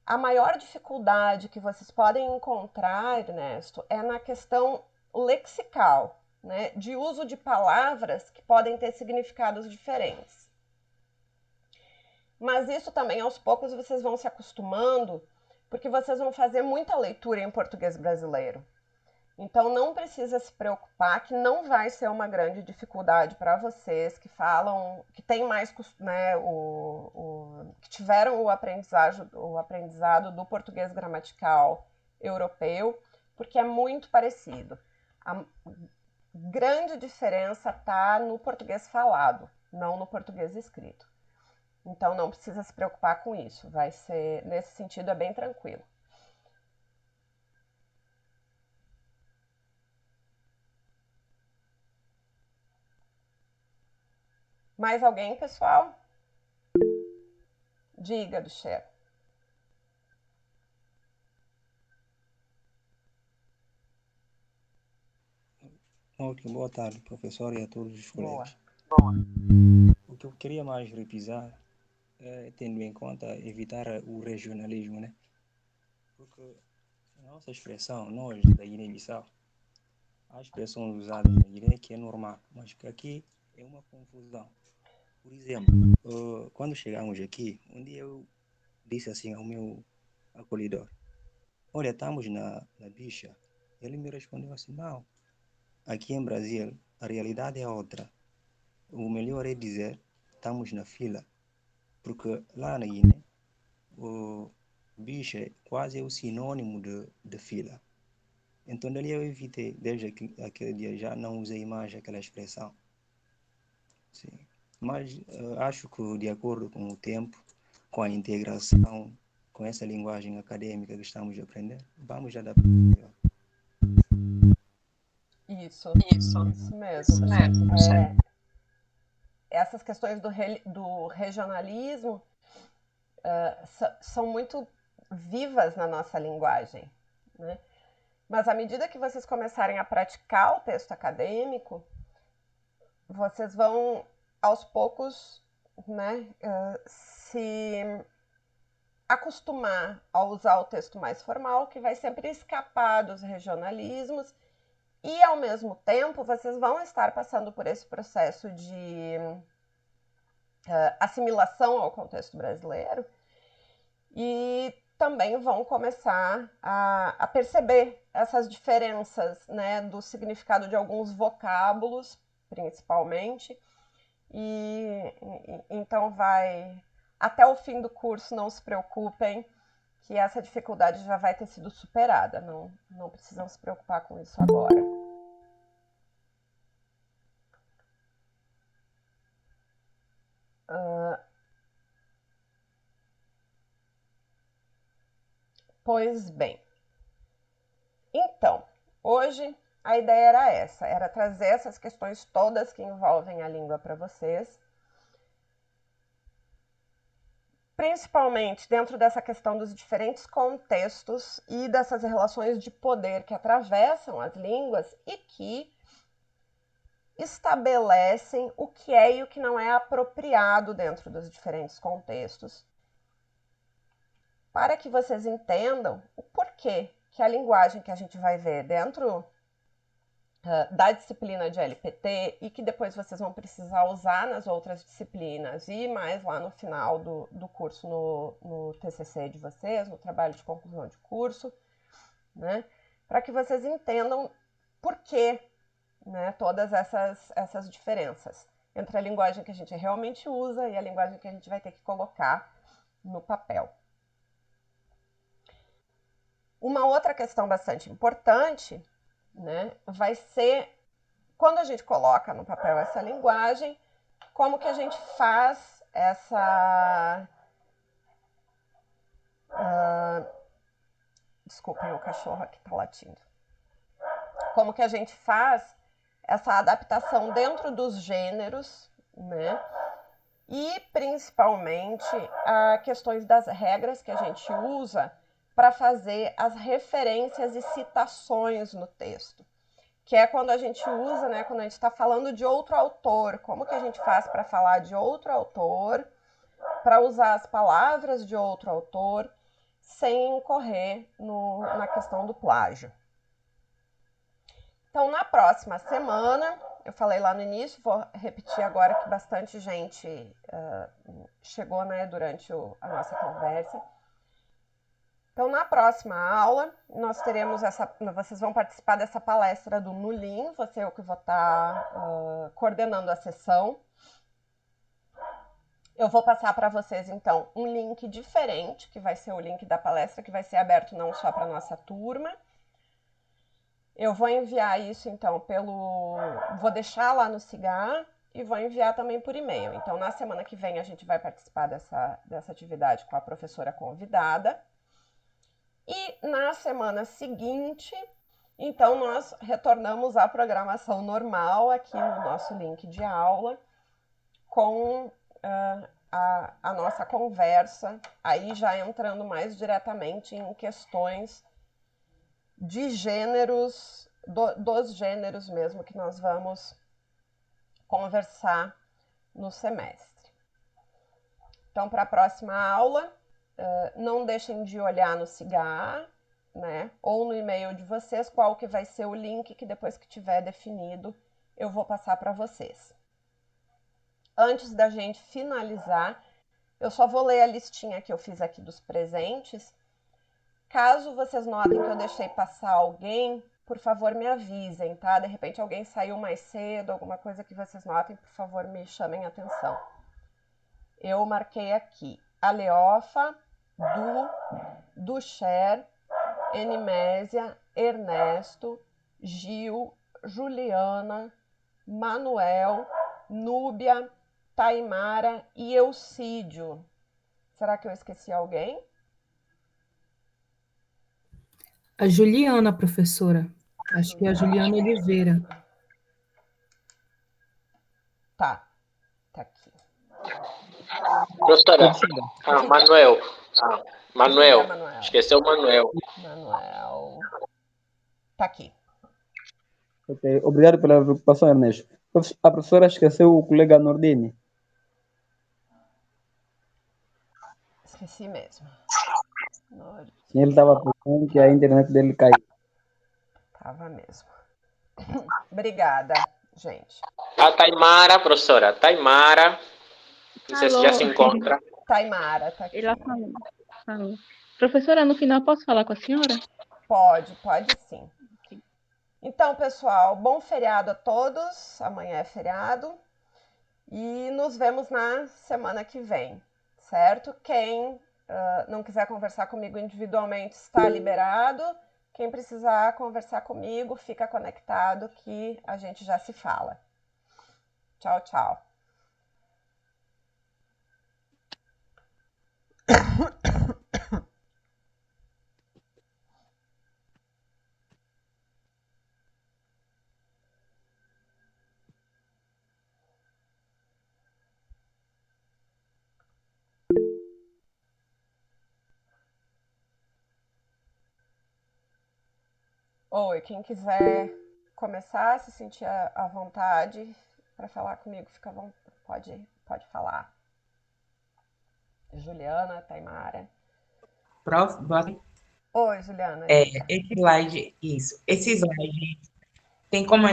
A maior dificuldade que vocês podem encontrar, Ernesto, é na questão lexical, né, de uso de palavras que podem ter significados diferentes. Mas isso também, aos poucos, vocês vão se acostumando, porque vocês vão fazer muita leitura em português brasileiro. Então, não precisa se preocupar, que não vai ser uma grande dificuldade para vocês que falam, que têm mais, né, que tiveram o aprendizado do português gramatical europeu, porque é muito parecido. A grande diferença está no português falado, não no português escrito. Então, não precisa se preocupar com isso. Vai ser, nesse sentido, é bem tranquilo. Mais alguém, pessoal? Diga, do chefe. Ótimo, boa tarde, professor, e a todos os colegas. Boa. O que eu queria mais repisar é, tendo em conta, evitar o regionalismo, né? Porque a nossa expressão, nós da Guiné-Bissau, há expressões usadas na Guiné que é normal, mas que aqui é uma confusão. Por exemplo, quando chegamos aqui, um dia eu disse assim ao meu acolhedor: olha, estamos na bicha. Ele me respondeu assim: não, aqui em Brasil a realidade é outra. O melhor é dizer estamos na fila, porque lá na Guiné o bicha quase é o sinônimo de fila. Então dali eu evitei, desde aquele dia já não usei mais aquela expressão. Sim. Mas acho que de acordo com o tempo, com a integração, com essa linguagem acadêmica que estamos a aprender, vamos adaptar melhor. Isso mesmo. Essas questões do regionalismo são muito vivas na nossa linguagem, né? Mas à medida que vocês começarem a praticar o texto acadêmico, vocês vão, aos poucos, né, se acostumar a usar o texto mais formal, que vai sempre escapar dos regionalismos, e, ao mesmo tempo, vocês vão estar passando por esse processo de assimilação ao contexto brasileiro e também vão começar a perceber essas diferenças, né, do significado de alguns vocábulos, principalmente, e então até o fim do curso, não se preocupem, que essa dificuldade já vai ter sido superada, não precisam se preocupar com isso agora. Pois bem, então, hoje a ideia era essa, era trazer essas questões todas que envolvem a língua para vocês, principalmente dentro dessa questão dos diferentes contextos e dessas relações de poder que atravessam as línguas e que estabelecem o que é e o que não é apropriado dentro dos diferentes contextos, para que vocês entendam o porquê que a linguagem que a gente vai ver dentro da disciplina de LPT e que depois vocês vão precisar usar nas outras disciplinas e mais lá no final do curso no TCC de vocês, no trabalho de conclusão de curso, né? Para que vocês entendam por que, né, todas essas diferenças entre a linguagem que a gente realmente usa e a linguagem que a gente vai ter que colocar no papel. Uma outra questão bastante importante, né, vai ser, quando a gente coloca no papel essa linguagem, como que a gente faz essa... Desculpem, o cachorro aqui está latindo. Como que a gente faz essa adaptação dentro dos gêneros, né? E, principalmente, questões das regras que a gente usa para fazer as referências e citações no texto. que é quando a gente usa, né, quando a gente está falando de outro autor. Como que a gente faz para falar de outro autor, para usar as palavras de outro autor, sem incorrer na questão do plágio. Então, na próxima semana, eu falei lá no início, vou repetir agora que bastante gente chegou, né, durante a nossa conversa. Então, na próxima aula, nós teremos vocês vão participar dessa palestra do Nulim, você é o que vou estar coordenando a sessão. Eu vou passar para vocês, então, um link diferente, que vai ser o link da palestra, que vai ser aberto não só para a nossa turma. Eu vou enviar isso, então, vou deixar lá no Cigar e vou enviar também por e-mail. Então, na semana que vem, a gente vai participar dessa atividade com a professora convidada. E na semana seguinte, então, nós retornamos à programação normal aqui no nosso link de aula, com a nossa conversa, aí já entrando mais diretamente em questões de gêneros, dos gêneros mesmo que nós vamos conversar no semestre. Então, para a próxima aula, não deixem de olhar no Cigar, né, ou no e-mail de vocês, qual que vai ser o link que depois que tiver definido, eu vou passar para vocês. Antes da gente finalizar, eu só vou ler a listinha que eu fiz aqui dos presentes. Caso vocês notem que eu deixei passar alguém, por favor me avisem, tá? De repente alguém saiu mais cedo, alguma coisa que vocês notem, por favor me chamem a atenção. Eu marquei aqui a Leofa, Ducher, Enimésia, Ernesto, Gil, Juliana, Manuel, Núbia, Taimara e Eucídio. Será que eu esqueci alguém? A Juliana, professora. Acho que é a Juliana Oliveira. Tá aqui. Professora, Manuel. Manuel. Diga, Manuel. Esqueceu o Manuel. Manuel. Tá aqui. Ok, obrigado pela preocupação, Ernesto. A professora esqueceu o colega Nordini. Esqueci mesmo. Ele estava pensando que a internet dele caiu. Tava mesmo. Obrigada, gente. A Taimara, professora. Taimara. Não sei se já se encontra. Taimara, tá aqui. Ela falou. Professora, no final posso falar com a senhora? Pode sim. Então, pessoal, bom feriado a todos. Amanhã é feriado. E nos vemos na semana que vem, certo? Quem não quiser conversar comigo individualmente está liberado. Quem precisar conversar comigo, fica conectado que a gente já se fala. Tchau, tchau. Oi, quem quiser começar, se sentir à vontade para falar comigo, pode falar. Juliana, Taimara. Prof, boa... Oi, Juliana. Esse slide, isso. Esse slide, tem como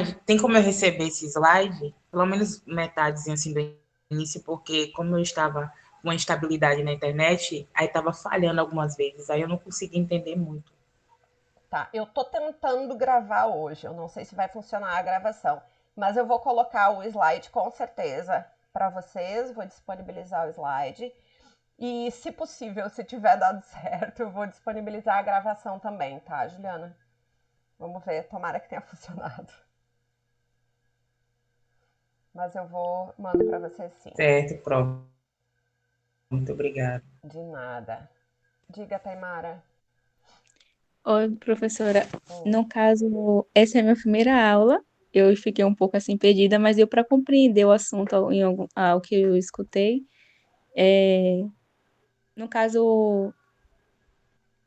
eu receber esse slide? Pelo menos metadezinha assim do início, porque como eu estava com uma instabilidade na internet, aí estava falhando algumas vezes, aí eu não consegui entender muito. Tá, eu tô tentando gravar hoje, eu não sei se vai funcionar a gravação, mas eu vou colocar o slide com certeza para vocês, vou disponibilizar o slide e, se possível, se tiver dado certo, eu vou disponibilizar a gravação também, tá, Juliana? Vamos ver, tomara que tenha funcionado. Mas eu mando para vocês sim. Certo, pronto. Muito obrigada. De nada. Diga, Taimara. Oi, professora. No caso, essa é a minha primeira aula. Eu fiquei um pouco assim perdida, mas deu para compreender o assunto ao que eu escutei. No caso,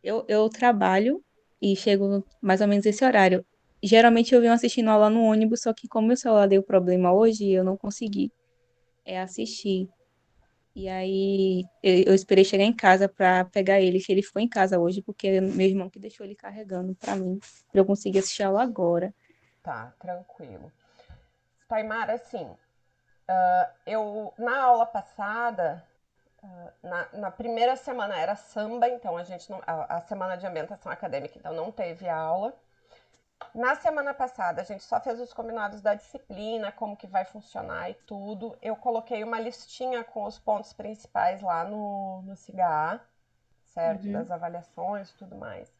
eu trabalho e chego mais ou menos esse horário. geralmente eu venho assistindo aula no ônibus, só que como meu celular deu problema hoje, eu não consegui assistir. E aí eu esperei chegar em casa para pegar ele, que ele foi em casa hoje, porque meu irmão que deixou ele carregando para mim, para eu conseguir assistir a aula agora. Tá, tranquilo. Taimara, assim, na aula passada, na primeira semana era samba, então a gente não, a semana de ambientação acadêmica, então não teve aula. Na semana passada, a gente só fez os combinados da disciplina, como que vai funcionar e tudo. Eu coloquei uma listinha com os pontos principais lá no SIGA, certo? Das avaliações e tudo mais.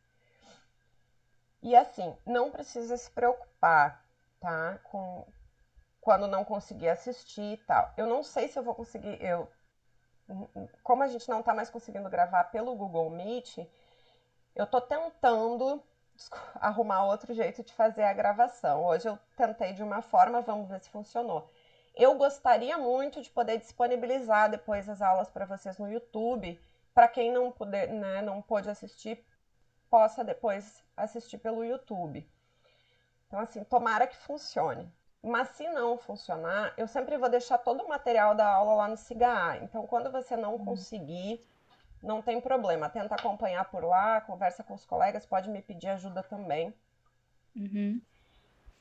E assim, não precisa se preocupar, tá? Quando não conseguir assistir e tal. Eu não sei se eu vou conseguir... Como a gente não tá mais conseguindo gravar pelo Google Meet, eu tô tentando arrumar outro jeito de fazer a gravação. Hoje eu tentei de uma forma, vamos ver se funcionou. Eu gostaria muito de poder disponibilizar depois as aulas para vocês no YouTube, para quem não puder, né, não pôde assistir, possa depois assistir pelo YouTube. Então, assim, tomara que funcione. Mas se não funcionar, eu sempre vou deixar todo o material da aula lá no SIGA. Então, quando você não conseguir, não tem problema. Tenta acompanhar por lá, conversa com os colegas, pode me pedir ajuda também.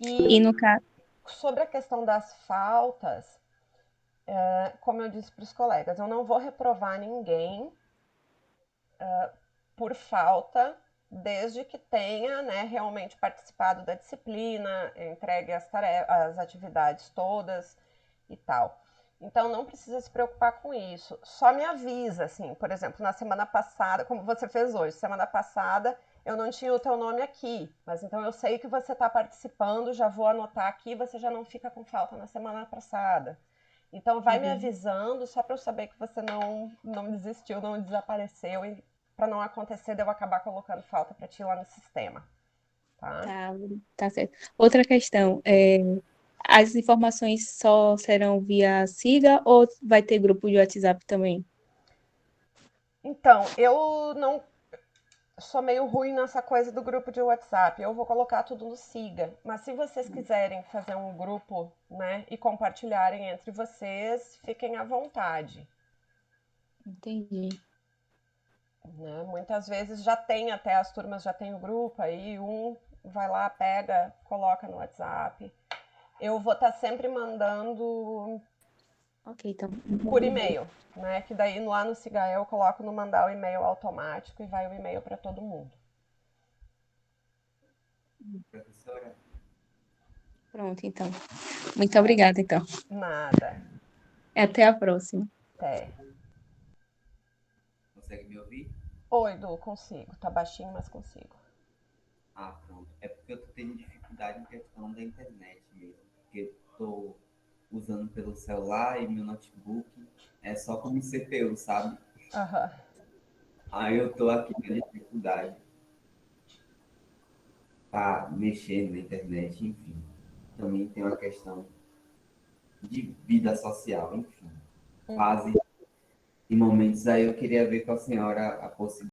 E no caso... Sobre a questão das faltas, como eu disse para os colegas, eu não vou reprovar ninguém por falta, desde que tenha, né, realmente participado da disciplina, entregue as atividades todas e tal. Então, não precisa se preocupar com isso. Só me avisa, assim, por exemplo, na semana passada, como você fez hoje, semana passada eu não tinha o teu nome aqui, mas então eu sei que você está participando, já vou anotar aqui, você já não fica com falta na semana passada. Então, vai me avisando, só para eu saber que você não desistiu, não desapareceu, e para não acontecer de eu acabar colocando falta para ti lá no sistema, tá? Tá certo. Outra questão, as informações só serão via SIGA ou vai ter grupo de WhatsApp também? Então, eu não sou meio ruim nessa coisa do grupo de WhatsApp. Eu vou colocar tudo no SIGA. Mas se vocês quiserem fazer um grupo, né, e compartilharem entre vocês, fiquem à vontade. Entendi. Né? Muitas vezes já tem, até as turmas já tem o grupo, aí um vai lá, pega, coloca no WhatsApp. Eu vou estar sempre mandando então. por e-mail, né? Que daí lá no SIGA eu coloco no mandar o e-mail automático e vai o e-mail para todo mundo. Professora? Pronto, então. Muito obrigada, então. Nada. Até a próxima. Até. Consegue me ouvir? Oi, Du, consigo. Tá baixinho, mas consigo. Ah, pronto. É porque eu tô tendo dificuldade em questão da internet mesmo. Porque eu tô usando pelo celular e meu notebook é só como CPU, sabe? Aí eu tô aqui com dificuldade para mexer na internet, enfim. Também tem uma questão de vida social, enfim. Fase e momentos aí eu queria ver com a senhora a possibilidade